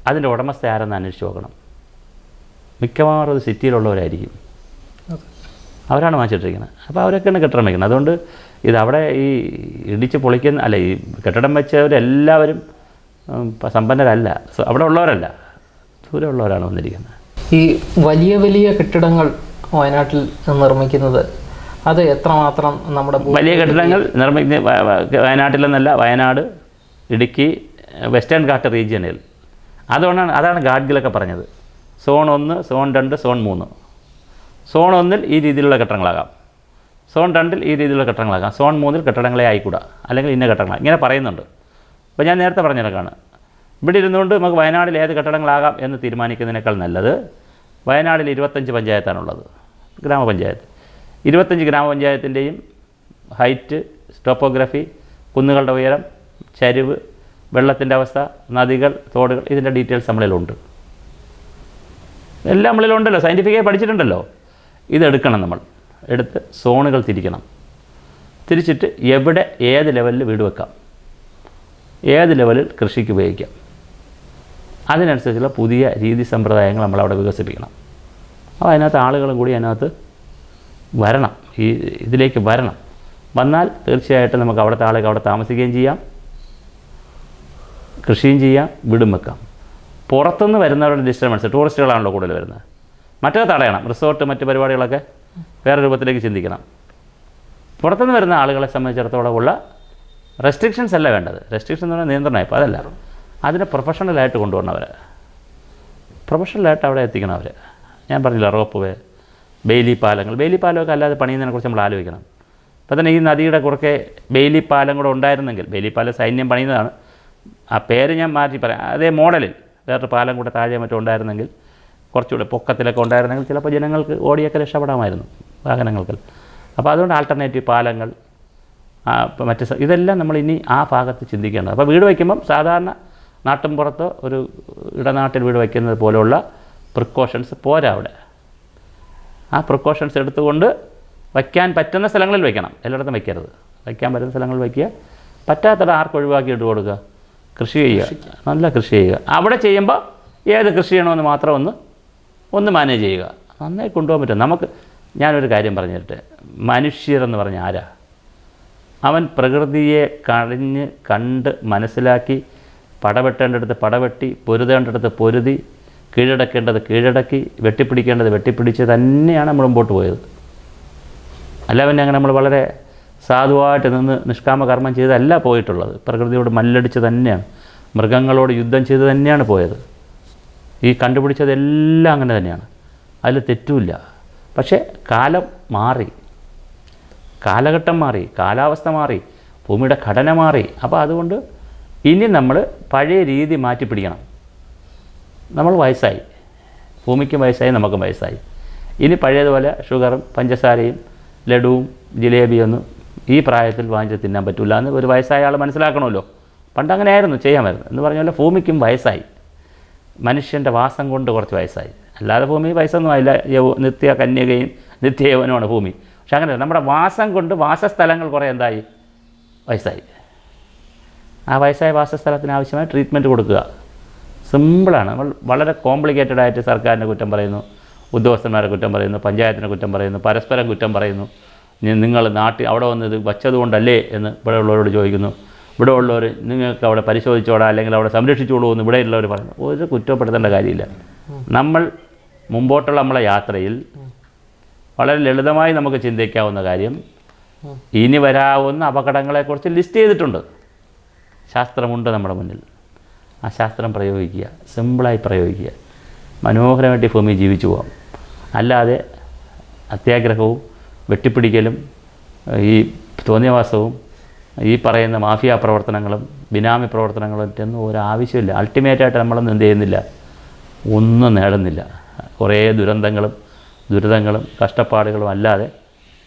അതിൻ്റെ ഉടമസ്ഥ ആരെന്ന് അന്വേഷിച്ച് നോക്കണം. മിക്കവാറും അത് സിറ്റിയിലുള്ളവരായിരിക്കും, അവരാണ് വാങ്ങിച്ചിട്ടിരിക്കുന്നത്. അപ്പോൾ അവരൊക്കെയാണ് കെട്ടിടം വയ്ക്കുന്നത്. അതുകൊണ്ട് ഇതവിടെ ഈ ഇടിച്ച് പൊളിക്കുന്ന അല്ല, ഈ കെട്ടിടം വെച്ചവരെല്ലാവരും സമ്പന്നരല്ല, അവിടെ ഉള്ളവരല്ല, ദൂരെ ഉള്ളവരാണ് വന്നിരിക്കുന്നത്. ഈ വലിയ വലിയ കെട്ടിടങ്ങൾ വയനാട്ടിൽ നിർമ്മിക്കുന്നത് അത് എത്രമാത്രം നമ്മുടെ വലിയ കെട്ടിടങ്ങൾ നിർമ്മിക്കുന്ന വയനാട്ടിലെന്നല്ല, വയനാട്, ഇടുക്കി, വെസ്റ്റേൺ ഘാട്ട് റീജിയനിൽ അതാണ് ഗാഡ്ഗിലൊക്കെ പറഞ്ഞത്. Zone 1, zone 2, zone 3. സോൺ 1-ൽ ഈ രീതിയിലുള്ള കെട്ടിടങ്ങളാകാം, സോൺ 2-ൽ ഈ രീതിയിലുള്ള കെട്ടിടങ്ങളാകാം, സോൺ 3-ൽ കെട്ടിടങ്ങളെ ആയിക്കൂടാ, അല്ലെങ്കിൽ ഇന്ന കെട്ടിടങ്ങൾ ഇങ്ങനെ പറയുന്നുണ്ട്. അപ്പോൾ ഞാൻ നേരത്തെ പറഞ്ഞിടക്കാണ്, ഇവിടെ ഇരുന്നുകൊണ്ട് നമുക്ക് വയനാട്ടിൽ ഏത് കെട്ടിടങ്ങളാകാം എന്ന് തീരുമാനിക്കുന്നതിനേക്കാൾ നല്ലത് വയനാട്ടിൽ 25 പഞ്ചായത്താണുള്ളത്, ഗ്രാമപഞ്ചായത്ത്. 25 ഗ്രാമപഞ്ചായത്തിൻ്റെയും ഹൈറ്റ്, ടോപ്പോഗ്രഫി, കുന്നുകളുടെ ഉയരം, ചരിവ്, വെള്ളത്തിൻ്റെ അവസ്ഥ, നദികൾ, തോടുകൾ, ഇതിൻ്റെ ഡീറ്റെയിൽസ് നമ്മളിലുണ്ട്. എല്ലാം നമ്മളിലുണ്ടല്ലോ, സയൻറ്റിഫിക്കായി പഠിച്ചിട്ടുണ്ടല്ലോ. ഇതെടുക്കണം, നമ്മൾ എടുത്ത് സോണുകൾ തിരിക്കണം. തിരിച്ചിട്ട് എവിടെ ഏത് ലെവലിൽ വീട് വെക്കാം, ഏത് ലെവലിൽ കൃഷിക്ക് ഉപയോഗിക്കാം, അതിനനുസരിച്ചുള്ള പുതിയ രീതി സമ്പ്രദായങ്ങൾ നമ്മളവിടെ വികസിപ്പിക്കണം. അപ്പോൾ അതിനകത്ത് ആളുകളും കൂടി അതിനകത്ത് വരണം, ഇതിലേക്ക് വരണം. വന്നാൽ തീർച്ചയായിട്ടും നമുക്ക് അവിടുത്തെ ആളുകൾ അവിടെ താമസിക്കുകയും ചെയ്യാം, കൃഷിയും ചെയ്യാം, വീടും വെക്കാം. പുറത്തുനിന്ന് വരുന്നവരുടെ ഡിസ്റ്റർബൻസ്, ടൂറിസ്റ്റുകളാണല്ലോ കൂടുതൽ വരുന്നത്, മറ്റൊക്കെ തടയണം. റിസോർട്ട് മറ്റ് പരിപാടികളൊക്കെ വേറെ രൂപത്തിലേക്ക് ചിന്തിക്കണം. പുറത്തുനിന്ന് വരുന്ന ആളുകളെ സംബന്ധിച്ചിടത്തോളം ഉള്ള റെസ്ട്രിക്ഷൻസ് അല്ല വേണ്ടത്. റെസ്ട്രിക്ഷൻ എന്ന് പറഞ്ഞാൽ നിയന്ത്രണം. ഇപ്പോൾ അതല്ല, അതിനെ പ്രൊഫഷണലായിട്ട് കൊണ്ടുവരണവർ, പ്രൊഫഷണലായിട്ട് അവിടെ എത്തിക്കണവർ. ഞാൻ പറഞ്ഞില്ല, റോപ്പ് വേ, ബെയിലി പാലമൊക്കെ അല്ലാതെ പണിയുന്നതിനെക്കുറിച്ച് നമ്മൾ ആലോചിക്കണം. അപ്പോൾ തന്നെ ഈ നദിയുടെ കുറുക്കെ ബെയിലി പാലം കൂടെ ഉണ്ടായിരുന്നെങ്കിൽ, ബെയിലി പാലം സൈന്യം പണിയുന്നതാണ്, ആ പേര് ഞാൻ മാറ്റി പറയാം, അതേ മോഡലിൽ വേറൊരു പാലം കൂടെ താഴെ മറ്റും ഉണ്ടായിരുന്നെങ്കിൽ, കുറച്ചുകൂടെ പൊക്കത്തിലൊക്കെ ഉണ്ടായിരുന്നെങ്കിൽ ചിലപ്പോൾ ജനങ്ങൾക്ക് ഓടിയൊക്കെ രക്ഷപ്പെടാമായിരുന്നു, വാഹനങ്ങൾക്ക്. അപ്പോൾ അതുകൊണ്ട് ആൾട്ടർനേറ്റീവ് പാലങ്ങൾ, ഇതെല്ലാം നമ്മൾ ഇനി ആ ഭാഗത്ത് ചിന്തിക്കേണ്ടത്. അപ്പോൾ വീട് വയ്ക്കുമ്പം സാധാരണ നാട്ടിൻപുറത്ത് ഒരു ഇടനാട്ടിൽ വീട് വയ്ക്കുന്നത് പോലെയുള്ള പ്രിക്കോഷൻസ് പോരാ അവിടെ. ആ പ്രിക്കോഷൻസ് എടുത്തുകൊണ്ട് വയ്ക്കാൻ പറ്റുന്ന സ്ഥലങ്ങളിൽ വയ്ക്കണം, എല്ലായിടത്തും വയ്ക്കരുത്. വയ്ക്കാൻ പറ്റുന്ന സ്ഥലങ്ങളിൽ വയ്ക്കുക, പറ്റാത്തത് ആർക്ക് ഒഴിവാക്കി ഇട്ട് കൊടുക്കുക, കൃഷി ചെയ്യുക, നല്ല കൃഷി ചെയ്യുക. അവിടെ ചെയ്യുമ്പോൾ ഏത് കൃഷി ചെയ്യണമെന്ന് മാത്രം ഒന്ന് മാനേജ് ചെയ്യുക, നന്നായി കൊണ്ടുപോകാൻ പറ്റും. നമുക്ക് ഞാനൊരു കാര്യം പറഞ്ഞു തരട്ടെ, മനുഷ്യരെന്ന് പറഞ്ഞാൽ ആരാ? അവൻ പ്രകൃതിയെ കണ്ട് മനസ്സിലാക്കി പടവെട്ടേണ്ടടുത്ത് പടവെട്ടി, പൊരുതേണ്ടടുത്ത് പൊരുതി, കീഴടക്കേണ്ടത് കീഴടക്കി, വെട്ടിപ്പിടിക്കേണ്ടത് വെട്ടിപ്പിടിച്ച് തന്നെയാണ് നമ്മൾ മുമ്പോട്ട് പോയത്. അല്ല പിന്നെ അങ്ങനെ നമ്മൾ വളരെ സാധുവായിട്ട് നിന്ന് നിഷ്കാമ കർമ്മം ചെയ്തല്ല പോയിട്ടുള്ളത്. പ്രകൃതിയോട് മല്ലടിച്ച് തന്നെയാണ്, മൃഗങ്ങളോട് യുദ്ധം ചെയ്ത് തന്നെയാണ് പോയത്. ഈ കണ്ടുപിടിച്ചതെല്ലാം അങ്ങനെ തന്നെയാണ്, അതിൽ തെറ്റുമില്ല. പക്ഷേ കാലം മാറി, കാലഘട്ടം മാറി, കാലാവസ്ഥ മാറി, ഭൂമിയുടെ ഘടന മാറി. അപ്പോൾ അതുകൊണ്ട് ഇനി നമ്മൾ പഴയ രീതി മാറ്റിപ്പിടിക്കണം. നമ്മൾ വയസ്സായി, ഭൂമിക്കും വയസ്സായി, നമുക്കും വയസ്സായി. ഇനി പഴയതുപോലെ ഷുഗറും പഞ്ചസാരയും ലഡുവും ജിലേബിയൊന്നും ഈ പ്രായത്തിൽ വാങ്ങിച്ച് തിന്നാൻ പറ്റില്ല എന്ന് ഒരു വയസ്സായ ആൾ മനസ്സിലാക്കണമല്ലോ. പണ്ട് അങ്ങനെ ആയിരുന്നു, ചെയ്യാമായിരുന്നു. എന്ന് പറഞ്ഞ പോലെ ഭൂമിക്കും വയസ്സായി, മനുഷ്യൻ്റെ വാസം കൊണ്ട് കുറച്ച് വയസ്സായി. അല്ലാതെ ഭൂമി വയസ്സൊന്നും ആയില്ല, നിത്യ കന്യകയും നിത്യ യൗവനമാണ് ഭൂമി. പക്ഷെ അങ്ങനെ നമ്മുടെ വാസം കൊണ്ട് വാസസ്ഥലങ്ങൾ കുറേ എന്തായി, വയസ്സായി. ആ വയസ്സായ വാസസ്ഥലത്തിന് ആവശ്യമായ ട്രീറ്റ്മെൻറ്റ് കൊടുക്കുക. സിമ്പിളാണ്. നമ്മൾ വളരെ കോംപ്ലിക്കേറ്റഡ് ആയിട്ട് സർക്കാരിനെ കുറ്റം പറയുന്നു, ഉദ്യോഗസ്ഥന്മാരെ കുറ്റം പറയുന്നു, പഞ്ചായത്തിനെ കുറ്റം പറയുന്നു, പരസ്പരം കുറ്റം പറയുന്നു. നിങ്ങൾ നാട്ടിൽ അവിടെ വന്ന് ഇത് വച്ചതുകൊണ്ടല്ലേ എന്ന് ഇവിടെ ഉള്ളവരോട് ചോദിക്കുന്നു. ഇവിടെ ഉള്ളവർ നിങ്ങൾക്ക് അവിടെ പരിശോധിച്ചോടാ അല്ലെങ്കിൽ അവിടെ സംരക്ഷിച്ചോളൂ എന്ന് ഇവിടെ ഉള്ളവർ പറയുന്നു. ഒരു കുറ്റപ്പെടുത്തേണ്ട കാര്യമില്ല. നമ്മൾ മുമ്പോട്ടുള്ള നമ്മളെ യാത്രയിൽ വളരെ ലളിതമായി നമുക്ക് ചിന്തിക്കാവുന്ന കാര്യം, ഇനി വരാവുന്ന അപകടങ്ങളെക്കുറിച്ച് ലിസ്റ്റ് ചെയ്തിട്ടുണ്ട്. ശാസ്ത്രമുണ്ട് നമ്മുടെ മുന്നിൽ. ആ ശാസ്ത്രം പ്രയോഗിക്കുക, സിമ്പിളായി പ്രയോഗിക്കുക, മനോഹരമായിട്ട് ഭൂമി ജീവിച്ചു പോകാം. അല്ലാതെ അത്യാഗ്രഹവും വെട്ടിപ്പിടിക്കലും ഈ തോന്നിയവാസവും ഈ പറയുന്ന മാഫിയ പ്രവർത്തനങ്ങളും ബിനാമി പ്രവർത്തനങ്ങളും ഒന്നും ഒരാവശ്യമില്ല. അൾട്ടിമേറ്റായിട്ട് നമ്മളൊന്നും എന്ത് ചെയ്യുന്നില്ല, ഒന്നും നേടുന്നില്ല. കുറേ ദുരിതങ്ങളും കഷ്ടപ്പാടുകളും അല്ലാതെ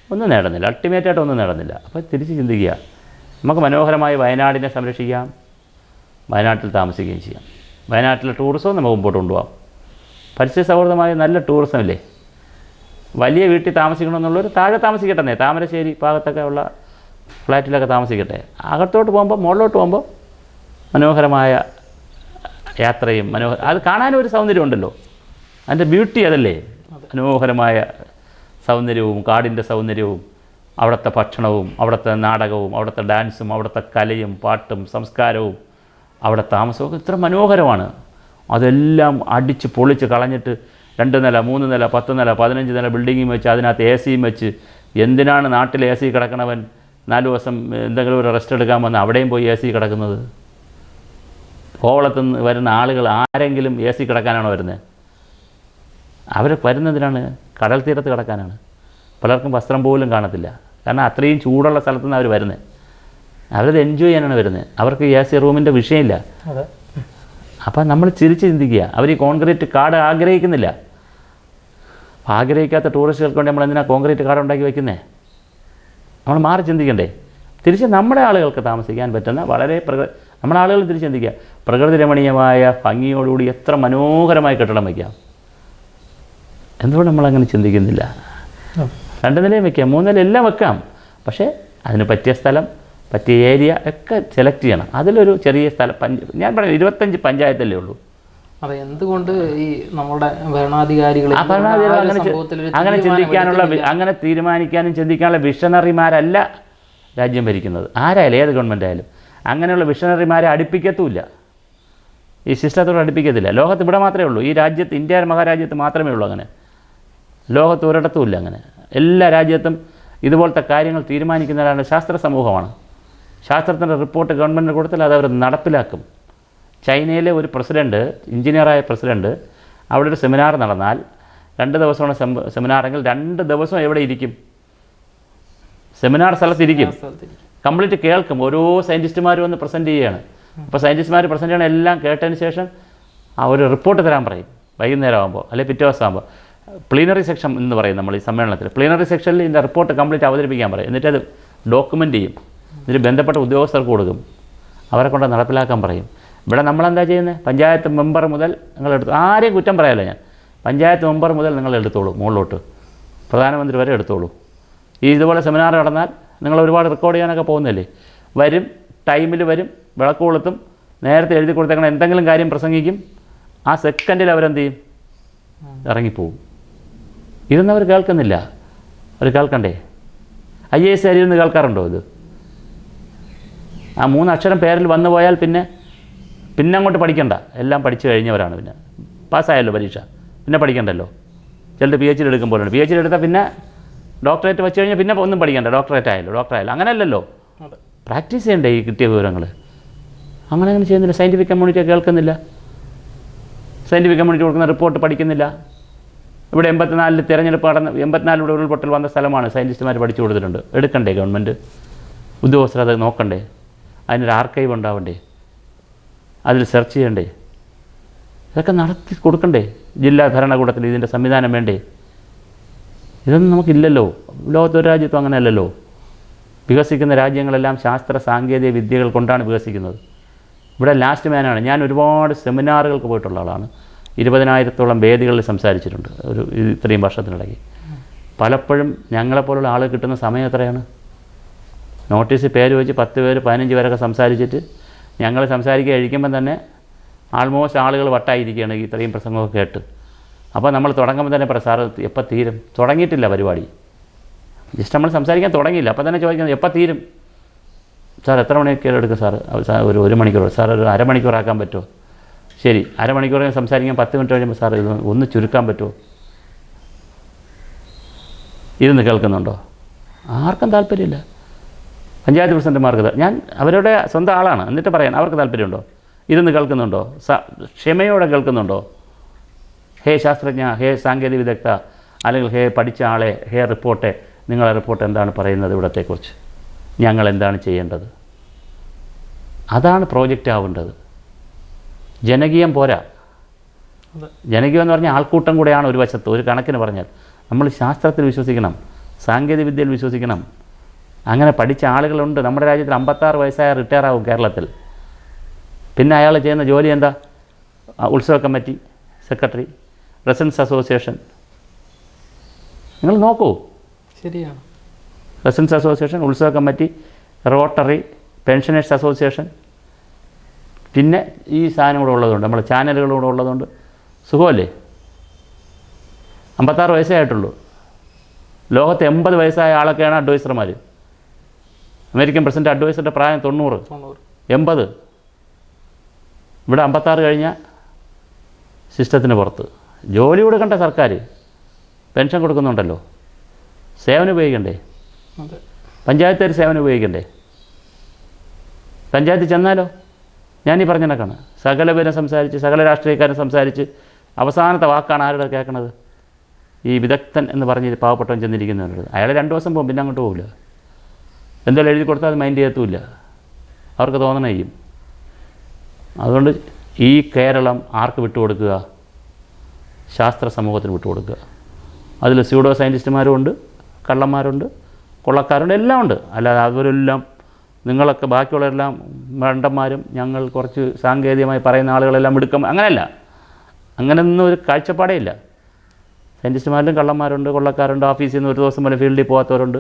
ഒന്നും നേടുന്നില്ല, അൾട്ടിമേറ്റായിട്ട് ഒന്നും നേടുന്നില്ല. അപ്പോൾ തിരിച്ച് ചിന്തിക്കുക, നമുക്ക് മനോഹരമായി വയനാടിനെ സംരക്ഷിക്കാം, വയനാട്ടിൽ താമസിക്കുകയും ചെയ്യാം. വയനാട്ടിലെ ടൂറിസവും നമുക്ക് മുമ്പോട്ട് കൊണ്ടുപോകാം. പരിസ്ഥിതി സൗഹൃദമായ നല്ല ടൂറിസം ഇല്ലേ? വലിയ വീട്ടിൽ താമസിക്കണമെന്നുള്ളവർ താഴെ താമസിക്കട്ടെ, താമരശ്ശേരി ഭാഗത്തൊക്കെ ഉള്ള ഫ്ലാറ്റിലൊക്കെ താമസിക്കട്ടെ. അകത്തോട്ട് പോകുമ്പോൾ, മുകളിലോട്ട് പോകുമ്പോൾ മനോഹരമായ യാത്രയും അത് കാണാനും ഒരു സൗന്ദര്യം ഉണ്ടല്ലോ. അതിൻ്റെ ബ്യൂട്ടി അതല്ലേ, മനോഹരമായ സൗന്ദര്യവും കാടിൻ്റെ സൗന്ദര്യവും അവിടുത്തെ ഭക്ഷണവും അവിടുത്തെ നാടകവും അവിടുത്തെ ഡാൻസും അവിടുത്തെ കലയും പാട്ടും സംസ്കാരവും അവിടെ താമസമൊക്കെ ഇത്ര മനോഹരമാണ്. അതെല്ലാം അടിച്ച് പൊളിച്ച് കളഞ്ഞിട്ട് 2 നില 3 നില 10 നില 15 നില ബിൽഡിങ്ങും വെച്ച് അതിനകത്ത് എ സിയും വെച്ച്, എന്തിനാണ് നാട്ടിൽ എ സി കിടക്കണവൻ 4 ദിവസം എന്തെങ്കിലും ഒരു റെസ്റ്റ് എടുക്കാൻ വന്ന് അവിടെയും പോയി എ സി കിടക്കുന്നത്? കോവളത്തുനിന്ന് വരുന്ന ആളുകൾ ആരെങ്കിലും എ സി കിടക്കാനാണോ വരുന്നത്? അവർ വരുന്നതിനാണ് കടൽ തീരത്ത് കിടക്കാനാണ്. പലർക്കും വസ്ത്രം പോലും കാണത്തില്ല, കാരണം അത്രയും ചൂടുള്ള സ്ഥലത്തു നിന്ന് അവർ വരുന്നത്. അവരത് എൻജോയ് ചെയ്യാനാണ് വരുന്നത്, അവർക്ക് എ സി റൂമിൻ്റെ വിഷയമില്ല. അപ്പം നമ്മൾ ചിന്തിക്കുക, അവർ ഈ കോൺക്രീറ്റ് കാട് ആഗ്രഹിക്കുന്നില്ല. ആഗ്രഹിക്കാത്ത ടൂറിസ്റ്റുകൾക്ക് വേണ്ടി നമ്മൾ എന്തിനാണ് കോൺക്രീറ്റ് കാട് ഉണ്ടാക്കി വയ്ക്കുന്നത്? നമ്മൾ മാറി ചിന്തിക്കണ്ടേ? തിരിച്ച് നമ്മുടെ ആളുകൾക്ക് താമസിക്കാൻ പറ്റുന്ന വളരെ നമ്മുടെ ആളുകൾ തിരിച്ച് ചിന്തിക്കുക, പ്രകൃതി രമണീയമായ ഭംഗിയോടുകൂടി എത്ര മനോഹരമായ കെട്ടിടം വയ്ക്കാം. എന്തുകൊണ്ട് നമ്മളങ്ങനെ ചിന്തിക്കുന്നില്ല? 2 നിലയും വയ്ക്കാം, 3 നില എല്ലാം വെക്കാം. പക്ഷേ അതിന് പറ്റിയ സ്ഥലം, പറ്റിയ ഏരിയ ഒക്കെ സെലക്ട് ചെയ്യണം. അതിലൊരു ചെറിയ സ്ഥലം, ഞാൻ പറയാം 25 പഞ്ചായത്തല്ലേ ഉള്ളൂ. അതെ, എന്തുകൊണ്ട് ഈ നമ്മുടെ ഭരണാധികാരികൾ അങ്ങനെ ചിന്തിക്കാനുള്ള, അങ്ങനെ തീരുമാനിക്കാനും ചിന്തിക്കാനുള്ള വിഷണറിമാരല്ല രാജ്യം ഭരിക്കുന്നത്. ആരായാലും, ഏത് ഗവൺമെൻറ് ആയാലും അങ്ങനെയുള്ള വിഷണറിമാരെ അടുപ്പിക്കത്തുമില്ല, ഈ സിസ്റ്റത്തോട് അടുപ്പിക്കത്തില്ല. ലോകത്ത് ഇവിടെ മാത്രമേ ഉള്ളൂ, ഈ രാജ്യത്ത്, ഇന്ത്യ മഹാരാജ്യത്ത് മാത്രമേ ഉള്ളൂ അങ്ങനെ. ലോകത്ത് ഒരിടത്തും ഇല്ല അങ്ങനെ. എല്ലാ രാജ്യത്തും ഇതുപോലത്തെ കാര്യങ്ങൾ തീരുമാനിക്കുന്നവരാണ് ശാസ്ത്ര സമൂഹമാണ്. ശാസ്ത്രത്തിൻ്റെ റിപ്പോർട്ട് ഗവൺമെൻറ്റിന് കൊടുത്താൽ അത് അവർ നടപ്പിലാക്കും. ചൈനയിലെ ഒരു പ്രസിഡൻറ്റ്, എഞ്ചിനീയറായ പ്രസിഡൻറ്റ്, അവിടെ ഒരു സെമിനാർ നടന്നാൽ 2 ദിവസമാണ് സെമിനാറെങ്കിൽ 2 ദിവസം എവിടെ ഇരിക്കും? സെമിനാർ സ്ഥലത്തിരിക്കും, കംപ്ലീറ്റ് കേൾക്കും. ഓരോ സയൻറ്റിസ്റ്റുമാരും വന്ന് പ്രസൻറ്റ് ചെയ്യുകയാണ്. അപ്പോൾ സയൻറ്റിസ്റ്റുമാർ പ്രസൻറ്റ് ചെയ്യണം, എല്ലാം കേട്ടതിന് ശേഷം ഒരു റിപ്പോർട്ട് തരാൻ പറയും വൈകുന്നേരം ആകുമ്പോൾ, അല്ലെങ്കിൽ പിറ്റേ ദിവസം ആകുമ്പോൾ. പ്ലീനറി സെക്ഷൻ എന്ന് പറയും നമ്മൾ ഈ സമ്മേളനത്തിൽ. പ്ലീനറി സെക്ഷനിൽ ഇതിൻ്റെ റിപ്പോർട്ട് കംപ്ലീറ്റ് അവതരിപ്പിക്കാൻ പറയും. എന്നിട്ട് അത് ഡോക്യുമെൻ്റ് ചെയ്യും. എന്നിട്ട് ബന്ധപ്പെട്ട ഉദ്യോഗസ്ഥർക്ക് കൊടുക്കും, അവരെ കൊണ്ട് നടപ്പിലാക്കാൻ പറയും. ഇവിടെ നമ്മളെന്താ ചെയ്യുന്നത്? പഞ്ചായത്ത് മെമ്പർ മുതൽ നിങ്ങളെടുത്തു, ആരെയും കുറ്റം പറയാമല്ലോ ഞാൻ, പഞ്ചായത്ത് മെമ്പർ മുതൽ നിങ്ങൾ എടുത്തോളൂ, മുകളിലോട്ട് പ്രധാനമന്ത്രി വരെ എടുത്തോളൂ. ഇതുപോലെ സെമിനാർ നടന്നാൽ നിങ്ങൾ ഒരുപാട് റെക്കോർഡ് ചെയ്യാനൊക്കെ പോകുന്നില്ലേ, വരും, ടൈമിൽ വരും, വിളക്ക് കൊളുത്തും, നേരത്തെ എഴുതി കൊടുത്തേക്കണം, എന്തെങ്കിലും കാര്യം പ്രസംഗിക്കും, ആ സെക്കൻഡിൽ അവരെന്ത് ചെയ്യും? ഇറങ്ങിപ്പോവും. ഇതൊന്നും അവർ കേൾക്കുന്നില്ല. അവർ കേൾക്കണ്ടേ? IAS ഇരുന്ന് കേൾക്കാറുണ്ടോ ഇത്? ആ 3 അക്ഷരം പേരിൽ വന്നു പോയാൽ പിന്നെ അങ്ങോട്ട് പഠിക്കണ്ട, എല്ലാം പഠിച്ചു കഴിഞ്ഞവരാണ്. പിന്നെ പാസ്സായല്ലോ പരീക്ഷ, പിന്നെ പഠിക്കണ്ടല്ലോ. ചിലത് PhD എടുക്കുമ്പോഴാണ്. PhD എടുത്താൽ പിന്നെ ഡോക്ടറേറ്റ് വെച്ച് കഴിഞ്ഞാൽ പിന്നെ ഒന്നും പഠിക്കണ്ട, ഡോക്ടറേറ്റ് ആയല്ലോ. അങ്ങനെയല്ലല്ലോ, പ്രാക്ടീസ് ചെയ്യണ്ടേ ഈ കിട്ടിയ വിവരങ്ങൾ? അങ്ങനെ ചെയ്യുന്നില്ല. സയൻറ്റിഫിക് കമ്മ്യൂണിറ്റി കേൾക്കുന്നില്ല, സയൻറ്റിഫിക് കമ്മ്യൂണിറ്റി കൊടുക്കുന്ന റിപ്പോർട്ട് പഠിക്കുന്നില്ല. ഇവിടെ 84 തിരഞ്ഞെടുപ്പ് നടന്ന 84 ഇവിടെ ഉരുൾപൊട്ടൽ വന്ന സ്ഥലമാണ്, സയൻറ്റിസ്റ്റുമാർ പഠിച്ചു കൊടുത്തിട്ടുണ്ട്. എടുക്കണ്ടേ ഗവൺമെൻറ് ഉദ്യോഗസ്ഥർ? അത് നോക്കണ്ടേ? അതിനൊരു ആർക്കൈവ് ഉണ്ടാവണ്ടേ? അതിൽ സെർച്ച് ചെയ്യണ്ടേ? ഇതൊക്കെ നടത്തി കൊടുക്കണ്ടേ? ജില്ലാ ഭരണകൂടത്തിൽ ഇതിൻ്റെ സംവിധാനം വേണ്ടേ? ഇതൊന്നും നമുക്കില്ലല്ലോ. ലോകത്തൊരു രാജ്യത്തും അങ്ങനെയല്ലല്ലോ. വികസിക്കുന്ന രാജ്യങ്ങളെല്ലാം ശാസ്ത്ര സാങ്കേതിക വിദ്യകൾ കൊണ്ടാണ് വികസിക്കുന്നത്. ഇവിടെ ലാസ്റ്റ് മാനാണ്. ഞാൻ ഒരുപാട് സെമിനാറുകൾക്ക് പോയിട്ടുള്ള ആളാണ്. 20,000-ഓളം വേദികളിൽ സംസാരിച്ചിട്ടുണ്ട് ഇത്രയും വർഷത്തിനിടയ്ക്ക്. പലപ്പോഴും ഞങ്ങളെപ്പോലുള്ള ആൾ കിട്ടുന്ന സമയം എത്രയാണ്? നോട്ടീസ് പേര് വെച്ച് 10 പേര് 15 പേരൊക്കെ സംസാരിച്ചിട്ട് ഞങ്ങൾ സംസാരിക്കുക കഴിക്കുമ്പം തന്നെ ആൾമോസ്റ്റ് ആളുകൾ വട്ടായിരിക്കുകയാണ് ഇത്രയും പ്രസംഗമൊക്കെ കേട്ട്. അപ്പോൾ നമ്മൾ തുടങ്ങുമ്പോൾ തന്നെ സാറ് എപ്പോൾ തീരും? തുടങ്ങിയിട്ടില്ല പരിപാടി, ജസ്റ്റ് നമ്മൾ സംസാരിക്കാൻ തുടങ്ങിയില്ല. അപ്പോൾ തന്നെ ചോദിക്കുന്നത് എപ്പോൾ തീരും സാർ? എത്ര മണിയൊക്കെ എടുക്കും സാർ? ഒരു 1 മണിക്കൂർ സാർ, ഒരു അരമണിക്കൂറാക്കാൻ പറ്റുമോ? ശരി, അരമണിക്കൂർ സംസാരിക്കാൻ 10 മിനിറ്റ് കഴിയുമ്പോൾ സാർ ഇത് ഒന്ന് ചുരുക്കാൻ പറ്റുമോ? ഇരുന്ന് കേൾക്കുന്നുണ്ടോ? ആർക്കും താല്പര്യമില്ല. പഞ്ചായത്ത് പ്രസിഡന്റുമാർക്ക് ഞാൻ അവരുടെ സ്വന്തം ആളാണ്, എന്നിട്ട് പറയാൻ അവർക്ക് താല്പര്യമുണ്ടോ? ഇരുന്ന് കേൾക്കുന്നുണ്ടോ? ക്ഷമയോടെ കേൾക്കുന്നുണ്ടോ? ഹേ ശാസ്ത്രജ്ഞ, ഹേ സാങ്കേതിക വിദഗ്ധ, അല്ലെങ്കിൽ ഹേ പഠിച്ച ആളെ, ഹേ റിപ്പോർട്ടെ, നിങ്ങളെ റിപ്പോർട്ട് എന്താണ് പറയുന്നത് ഇവിടത്തെക്കുറിച്ച്? ഞങ്ങൾ എന്താണ് ചെയ്യേണ്ടത്? അതാണ് പ്രോജക്റ്റ് ആവേണ്ടത്. ജനകീയം പോരാ. ജനകീയം എന്ന് പറഞ്ഞാൽ ആൾക്കൂട്ടം കൂടെയാണ് ഒരു വശത്ത്. ഒരു കണക്കിന് പറഞ്ഞാൽ നമ്മൾ ശാസ്ത്രത്തിൽ വിശ്വസിക്കണം, സാങ്കേതിക വിദ്യയിൽ വിശ്വസിക്കണം. അങ്ങനെ പഠിച്ച ആളുകളുണ്ട് നമ്മുടെ രാജ്യത്തിൽ. 56 വയസ്സായ റിട്ടയർ ആവും കേരളത്തിൽ. പിന്നെ അയാൾ ചെയ്യുന്ന ജോലി എന്താ? ഉത്സവ കമ്മിറ്റി സെക്രട്ടറി, റെസിഡൻസ് അസോസിയേഷൻ. നിങ്ങൾ നോക്കൂ, ശരിയാണ്. റെസിഡൻസ് അസോസിയേഷൻ, ഉത്സവ കമ്മിറ്റി, റോട്ടറി, പെൻഷനേഴ്സ് അസോസിയേഷൻ, പിന്നെ ഈ സാധനം കൂടെ ഉള്ളതുകൊണ്ട്, നമ്മൾ ചാനലുകളൂടെ ഉള്ളതുകൊണ്ട് സുഖമല്ലേ? 56 വയസ്സേ ആയിട്ടുള്ളൂ. ലോകത്ത് 80 വയസ്സായ ആളൊക്കെയാണ് അഡ്വൈസർമാർ. അമേരിക്കൻ പ്രസിഡന്റ് അഡ്വൈസറുടെ പ്രായം 90, 80. ഇവിടെ 56 കഴിഞ്ഞാൽ സിസ്റ്റത്തിന് പുറത്ത്. ജോലി കൊടുക്കണ്ട സർക്കാർ, പെൻഷൻ കൊടുക്കുന്നുണ്ടല്ലോ. സേവനം ഉപയോഗിക്കണ്ടേ? പഞ്ചായത്തുകാർ സേവനം ഉപയോഗിക്കണ്ടേ? പഞ്ചായത്തിൽ ചെന്നാലോ? ഞാനീ പറഞ്ഞ കണക്കാണ്. സകല പേരും സംസാരിച്ച്, സകല രാഷ്ട്രീയക്കാരും സംസാരിച്ച് അവസാനത്തെ വാക്കാണ് ആരുടെ കേൾക്കണത്? ഈ വിദഗ്ധൻ എന്ന് പറഞ്ഞ് പാവപ്പെട്ടവൻ ചെന്നിരിക്കുന്നവരുണ്ട്. അയാൾ 2 ദിവസം പോകും, പിന്നെ അങ്ങോട്ട് പോകില്ല. എന്തായാലും എഴുതി കൊടുത്താൽ അത് മൈൻഡ് ചെയ്യത്തുമില്ല, അവർക്ക് തോന്നണേ ചെയ്യും. അതുകൊണ്ട് ഈ കേരളം ആർക്ക് വിട്ടുകൊടുക്കുക? ശാസ്ത്ര സമൂഹത്തിന് വിട്ടുകൊടുക്കുക. അതിൽ സ്യൂഡോ സയൻറ്റിസ്റ്റുമാരും ഉണ്ട്, കള്ളന്മാരുണ്ട്, കൊള്ളക്കാരുണ്ട്, എല്ലാം ഉണ്ട്. അല്ലാതെ അവരെല്ലാം നിങ്ങളൊക്കെ ബാക്കിയുള്ളവരെല്ലാം മണ്ടന്മാരും ഞങ്ങൾ കുറച്ച് സാങ്കേതികമായി പറയുന്ന ആളുകളെല്ലാം മിടുക്കം, അങ്ങനെയല്ല. അങ്ങനെയൊന്നും ഒരു കാഴ്ചപ്പാടേ ഇല്ല. സയൻറ്റിസ്റ്റുമാരിലും കള്ളന്മാരുണ്ട്, കൊള്ളക്കാരുണ്ട്, ഓഫീസിൽ നിന്ന് ഒരു ദിവസം വരെ ഫീൽഡിൽ പോകാത്തവരുണ്ട്,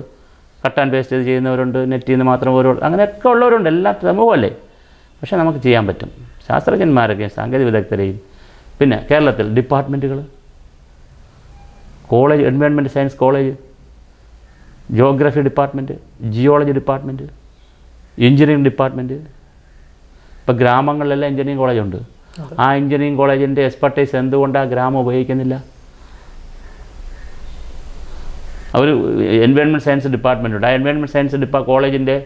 കട്ട് ആൻഡ് പേസ്റ്റ് ചെയ്ത് ചെയ്യുന്നവരുണ്ട്, നെറ്റിൽ നിന്ന് മാത്രം ഓരോ, അങ്ങനെയൊക്കെ ഉള്ളവരുണ്ട്. എല്ലാ സമൂഹമല്ലേ? പക്ഷേ നമുക്ക് ചെയ്യാൻ പറ്റും. ശാസ്ത്രജ്ഞന്മാരൊക്കെയും സാങ്കേതിക വിദഗ്ധരെയും. പിന്നെ കേരളത്തിൽ ഡിപ്പാർട്ട്മെൻറ്റുകൾ, college, environment science college, geography department, geology department, engineering department. ഇപ്പോൾ ഗ്രാമങ്ങളിലെല്ലാം എഞ്ചിനീയറിംഗ് കോളേജുണ്ട്. ആ എഞ്ചിനീയറിംഗ് കോളേജിൻ്റെ എക്സ്പെർട്ടൈസ് എന്തുകൊണ്ടാണ് ഗ്രാമം ഉപയോഗിക്കുന്നില്ല? അവർ എൻവയോൺമെൻറ്റ് സയൻസ് ഡിപ്പാർട്ട്മെൻ്റ് ഉണ്ട്. ആ എൻവയോൺമെൻറ്റ് സയൻസ് കോളേജിൻ്റെ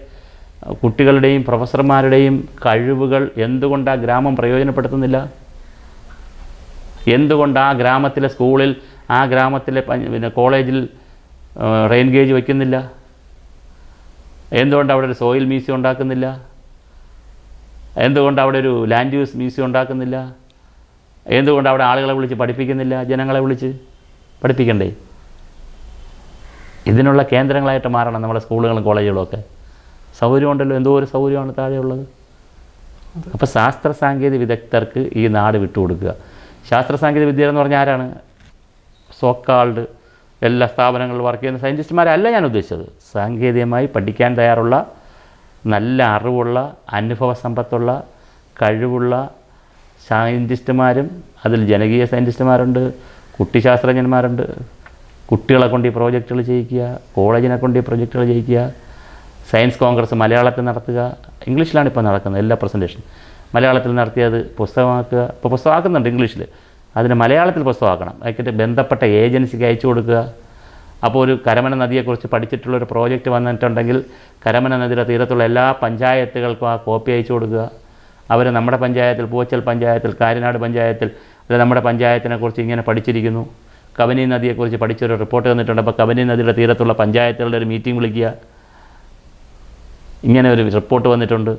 കുട്ടികളുടെയും പ്രൊഫസർമാരുടെയും കഴിവുകൾ എന്തുകൊണ്ടാണ് ഗ്രാമം പ്രയോജനപ്പെടുത്തുന്നില്ല? എന്തുകൊണ്ട് ആ ഗ്രാമത്തിലെ സ്കൂളിൽ ആ ഗ്രാമത്തിലെ പിന്നെ കോളേജിൽ റെയിൻ ഗേജ് വയ്ക്കുന്നില്ല? എന്തുകൊണ്ട് അവിടെ ഒരു സോയിൽ മ്യൂസിയം ഉണ്ടാക്കുന്നില്ല? എന്തുകൊണ്ട് അവിടെ ഒരു ലാൻഡ് യൂസ് മ്യൂസിയം ഉണ്ടാക്കുന്നില്ല? എന്തുകൊണ്ട് അവിടെ ആളുകളെ വിളിച്ച് പഠിപ്പിക്കുന്നില്ല? ജനങ്ങളെ വിളിച്ച് പഠിപ്പിക്കണ്ടേ? ഇതിനുള്ള കേന്ദ്രങ്ങളായിട്ട് മാറണം നമ്മുടെ സ്കൂളുകളും കോളേജുകളും ഒക്കെ. സൗകര്യമുണ്ടല്ലോ, എന്തോ ഒരു സൗകര്യമാണ് താഴെയുള്ളത്. അപ്പോൾ ശാസ്ത്ര സാങ്കേതിക വിദഗ്ധർക്ക് ഈ നാട് വിട്ടുകൊടുക്കുക. ശാസ്ത്ര സാങ്കേതിക വിദ്യ എന്ന് പറഞ്ഞാൽ ആരാണ്? സോക്കാൾഡ് എല്ലാ സ്ഥാപനങ്ങളിലും വർക്ക് ചെയ്യുന്ന സയൻറ്റിസ്റ്റുമാരല്ല ഞാൻ ഉദ്ദേശിച്ചത്. സാങ്കേതികമായി പഠിക്കാൻ തയ്യാറുള്ള, നല്ല അറിവുള്ള, അനുഭവ സമ്പത്തുള്ള, കഴിവുള്ള സയൻറ്റിസ്റ്റുമാരും, അതിൽ ജനകീയ സയൻറ്റിസ്റ്റുമാരുണ്ട്, കുട്ടിശാസ്ത്രജ്ഞന്മാരുണ്ട്. കുട്ടികളെ കൊണ്ട് ഈ പ്രോജക്റ്റുകൾ ചെയ്യിക്കുക, കോളേജിനെ കൊണ്ട് ഈ പ്രോജക്റ്റുകൾ ചെയ്യിക്കുക. സയൻസ് കോൺഗ്രസ് മലയാളത്തിൽ നടത്തുക. ഇംഗ്ലീഷിലാണ് ഇപ്പോൾ നടക്കുന്നത് എല്ലാ പ്രസൻറ്റേഷൻ. മലയാളത്തിൽ നടത്തിയത് പുസ്തകമാക്കുക. ഇപ്പോൾ പുസ്തകമാക്കുന്നുണ്ട് ഇംഗ്ലീഷിൽ, അതിന് മലയാളത്തിൽ പുസ്തകമാക്കണം. അതിന് ബന്ധപ്പെട്ട ഏജൻസിക്ക് അയച്ചു കൊടുക്കുക. അപ്പോൾ ഒരു കരമന നദിയെക്കുറിച്ച് പഠിച്ചിട്ടുള്ളൊരു പ്രോജക്റ്റ് വന്നിട്ടുണ്ടെങ്കിൽ കരമന നദിയുടെ തീരത്തുള്ള എല്ലാ പഞ്ചായത്തുകൾക്കും ആ കോപ്പി അയച്ചു കൊടുക്കുക. അവർ നമ്മുടെ പഞ്ചായത്തിൽ, പൂവച്ചൽ പഞ്ചായത്തിൽ, കാരിനാട് പഞ്ചായത്തിൽ അല്ല നമ്മുടെ പഞ്ചായത്തിനെക്കുറിച്ച് ഇങ്ങനെ പഠിച്ചിരിക്കുന്നു, കബനി നദിയെക്കുറിച്ച് പഠിച്ചൊരു റിപ്പോർട്ട് തന്നിട്ടുണ്ട്, അപ്പോൾ കബനി നദിയുടെ തീരത്തുള്ള പഞ്ചായത്തുകളുടെ ഒരു മീറ്റിംഗ് വിളിക്കുക. ഇങ്ങനെ ഒരു റിപ്പോർട്ട് വന്നിട്ടുണ്ട്,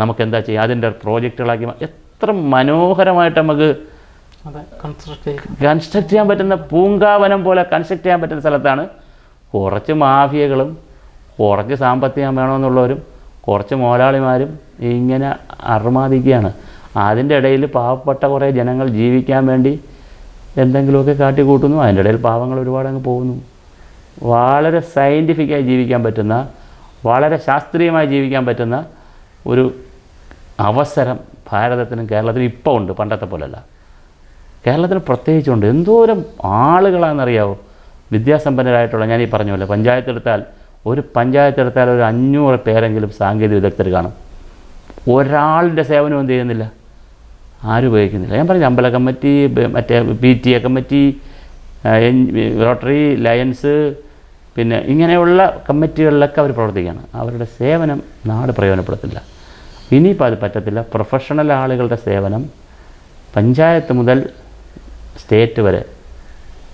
നമുക്കെന്താ ചെയ്യുക? അതിൻ്റെ പ്രോജക്റ്റുകളാക്കി എത്ര മനോഹരമായിട്ട് നമുക്ക് കൺസ്ട്രക്ട് ചെയ്യാൻ പറ്റുന്ന, പൂങ്കാവനം പോലെ കൺസ്ട്രക്ട് ചെയ്യാൻ പറ്റുന്ന സ്ഥലത്താണ് കുറച്ച് മാഫിയകളും കുറച്ച് സാമ്പത്തികം വേണമെന്നുള്ളവരും കുറച്ച് മുതലാളിമാരും ഇങ്ങനെ അർമാദിക്കുകയാണ്. അതിൻ്റെ ഇടയിൽ പാവപ്പെട്ട കുറേ ജനങ്ങൾ ജീവിക്കാൻ വേണ്ടി എന്തെങ്കിലുമൊക്കെ കാട്ടിക്കൂട്ടുന്നു. അതിൻ്റെ ഇടയിൽ പാവങ്ങൾ ഒരുപാട് അങ്ങ് പോകുന്നു. വളരെ സയൻറ്റിഫിക്കായി ജീവിക്കാൻ പറ്റുന്ന, വളരെ ശാസ്ത്രീയമായി ജീവിക്കാൻ പറ്റുന്ന ഒരു അവസരം ഭാരതത്തിനും കേരളത്തിനും ഇപ്പോൾ ഉണ്ട്, പണ്ടത്തെ പോലെയല്ല. കേരളത്തിന് പ്രത്യേകിച്ചുണ്ട്. എന്തോരം ആളുകളാണെന്നറിയാവോ വിദ്യാസമ്പന്നരായിട്ടുള്ള. ഞാനീ പറഞ്ഞ പോലെ ഒരു പഞ്ചായത്തെടുത്താൽ ഒരു 500 പേരെങ്കിലും സാങ്കേതിക വിദഗ്ധർ കാണും. ഒരാളുടെ സേവനം എന്ത് ചെയ്യുന്നില്ല, ആരും ഉപയോഗിക്കുന്നില്ല. ഞാൻ പറഞ്ഞു അമ്പല കമ്മിറ്റി, മറ്റേ PTA കമ്മിറ്റി, റോട്ടറി, ലയൻസ്, പിന്നെ ഇങ്ങനെയുള്ള കമ്മിറ്റികളിലൊക്കെ അവർ പ്രവർത്തിക്കുകയാണ്. അവരുടെ സേവനം നാട് പ്രയോജനപ്പെടുത്തില്ല. ഇനിയിപ്പോൾ അത് പറ്റത്തില്ല. പ്രൊഫഷണൽ ആളുകളുടെ സേവനം പഞ്ചായത്ത് മുതൽ സ്റ്റേറ്റ് വരെ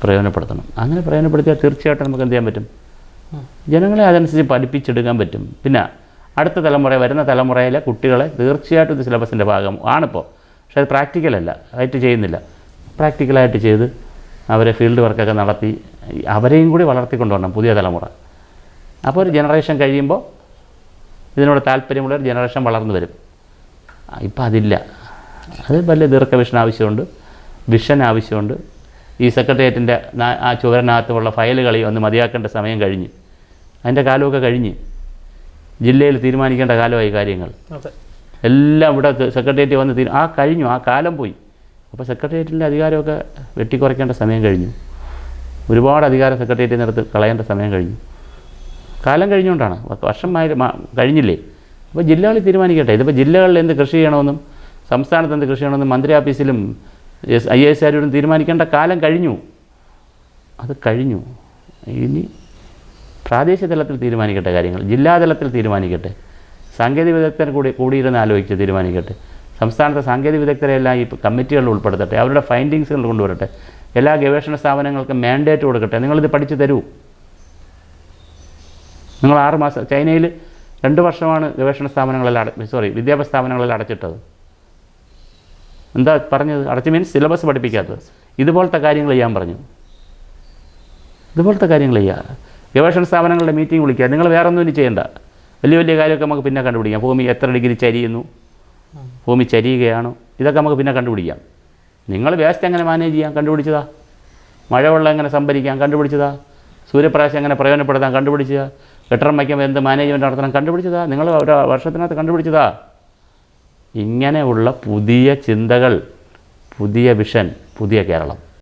പ്രയോജനപ്പെടുത്തണം. അങ്ങനെ പ്രയോജനപ്പെടുത്തിയാൽ തീർച്ചയായിട്ടും നമുക്ക് എന്ത് ചെയ്യാൻ പറ്റും? ജനങ്ങളെ അതനുസരിച്ച് പഠിപ്പിച്ചെടുക്കാൻ പറ്റും. പിന്നെ അടുത്ത തലമുറ, വരുന്ന തലമുറയിലെ കുട്ടികളെ തീർച്ചയായിട്ടും ഇത് സിലബസിൻ്റെ ഭാഗം ആണിപ്പോൾ. പക്ഷേ അത് പ്രാക്ടിക്കലല്ല, ആയിട്ട് ചെയ്യുന്നില്ല. പ്രാക്ടിക്കലായിട്ട് ചെയ്ത് അവരെ ഫീൽഡ് വർക്കൊക്കെ നടത്തി അവരെയും കൂടി വളർത്തിക്കൊണ്ടുവരണം പുതിയ തലമുറ. അപ്പോൾ ഒരു ജനറേഷൻ കഴിയുമ്പോൾ ഇതിനോട് താല്പര്യമുള്ള ഒരു ജനറേഷൻ വളർന്നു വരും. ഇപ്പം അതില്ല. അത് വലിയ ദീർഘവിഷൻ ആവശ്യമുണ്ട്, വിഷൻ ആവശ്യമുണ്ട്. ഈ സെക്രട്ടേറിയറ്റിൻ്റെ ആ ചുവരിനകത്തുള്ള ഫയലുകൾ ഒന്ന് മതിയാക്കേണ്ട സമയം കഴിഞ്ഞ്, അതിൻ്റെ കാലമൊക്കെ കഴിഞ്ഞ്. ജില്ലയിൽ തീരുമാനിക്കേണ്ട കാലമായി കാര്യങ്ങൾ എല്ലാം. ഇവിടെ സെക്രട്ടേറിയറ്റ് വന്ന് കഴിഞ്ഞു, ആ കാലം പോയി. അപ്പോൾ സെക്രട്ടേറിയറ്റിൻ്റെ അധികാരമൊക്കെ വെട്ടിക്കുറയ്ക്കേണ്ട സമയം കഴിഞ്ഞു. ഒരുപാട് അധികാരം സെക്രട്ടേറിയറ്റിൽ നിന്നെടുത്ത് കളയേണ്ട സമയം കഴിഞ്ഞു. കാലം കഴിഞ്ഞുകൊണ്ടാണ്, വർഷം കഴിഞ്ഞില്ലേ. അപ്പോൾ ജില്ലകളിൽ തീരുമാനിക്കട്ടെ. ഇതിപ്പോൾ ജില്ലകളിൽ എന്ത് കൃഷി ചെയ്യണമെന്നും സംസ്ഥാനത്ത് എന്ത് കൃഷി ചെയ്യണമെന്നും മന്ത്രി ഓഫീസിലും IAS ആരോടും തീരുമാനിക്കേണ്ട കാലം കഴിഞ്ഞു. അത് കഴിഞ്ഞു. ഇനി പ്രാദേശിക തലത്തിൽ തീരുമാനിക്കട്ടെ കാര്യങ്ങൾ, ജില്ലാതലത്തിൽ തീരുമാനിക്കട്ടെ, സാങ്കേതിക വിദഗ്ധർ കൂടിയിരുന്ന് ആലോചിച്ച് തീരുമാനിക്കട്ടെ. സംസ്ഥാനത്തെ സാങ്കേതിക വിദഗ്ധരെല്ലാം ഈ കമ്മിറ്റികളിൽ ഉൾപ്പെടുത്തട്ടെ, അവരുടെ ഫൈൻഡിങ്സുകൾ കൊണ്ടുവരട്ടെ. എല്ലാ ഗവേഷണ സ്ഥാപനങ്ങൾക്കും മാൻഡേറ്റ് കൊടുക്കട്ടെ. നിങ്ങളിത് പഠിച്ചു തരൂ. നിങ്ങൾ 6 മാസം, ചൈനയിൽ 2 വർഷമാണ് ഗവേഷണ സ്ഥാപനങ്ങളെല്ലാം വിദ്യാഭ്യാസ സ്ഥാപനങ്ങളെല്ലാം അടച്ചിട്ടത്. എന്താ പറഞ്ഞത്? അടച്ചു മീൻസ് സിലബസ് പഠിപ്പിക്കാത്തത്. ഇതുപോലത്തെ കാര്യങ്ങൾ ചെയ്യാൻ പറഞ്ഞു. ഇതുപോലത്തെ കാര്യങ്ങൾ ചെയ്യുക. ഗവേഷണ സ്ഥാപനങ്ങളുടെ മീറ്റിംഗ് വിളിക്കുക. നിങ്ങൾ വേറെ ഒന്നും ഇനി ചെയ്യേണ്ട. വലിയ വലിയ കാര്യമൊക്കെ നമുക്ക് പിന്നെ കണ്ടുപിടിക്കാം. ഭൂമി എത്ര ഡിഗ്രി ചരിയുന്നു, ഭൂമി ചരിയുകയാണോ, ഇതൊക്കെ നമുക്ക് പിന്നെ കണ്ടുപിടിക്കാം. നിങ്ങൾ വേസ്റ്റ് എങ്ങനെ മാനേജ് ചെയ്യാം കണ്ടുപിടിച്ചതാ. മഴവെള്ളം എങ്ങനെ സംഭരിക്കാം കണ്ടുപിടിച്ചതാ. സൂര്യപ്രകാശം എങ്ങനെ പ്രയോജനപ്പെടുത്താൻ കണ്ടുപിടിച്ചതാ. കെട്ടിടം വയ്ക്കുമ്പോൾ എന്ത് മാനേജ്മെൻറ്റ് നടത്തണം കണ്ടുപിടിച്ചതാ. നിങ്ങൾ ഒരു വർഷത്തിനകത്ത് കണ്ടുപിടിച്ചതാ. ഇങ്ങനെയുള്ള പുതിയ ചിന്തകൾ, പുതിയ വിഷൻ, പുതിയ കേരളം.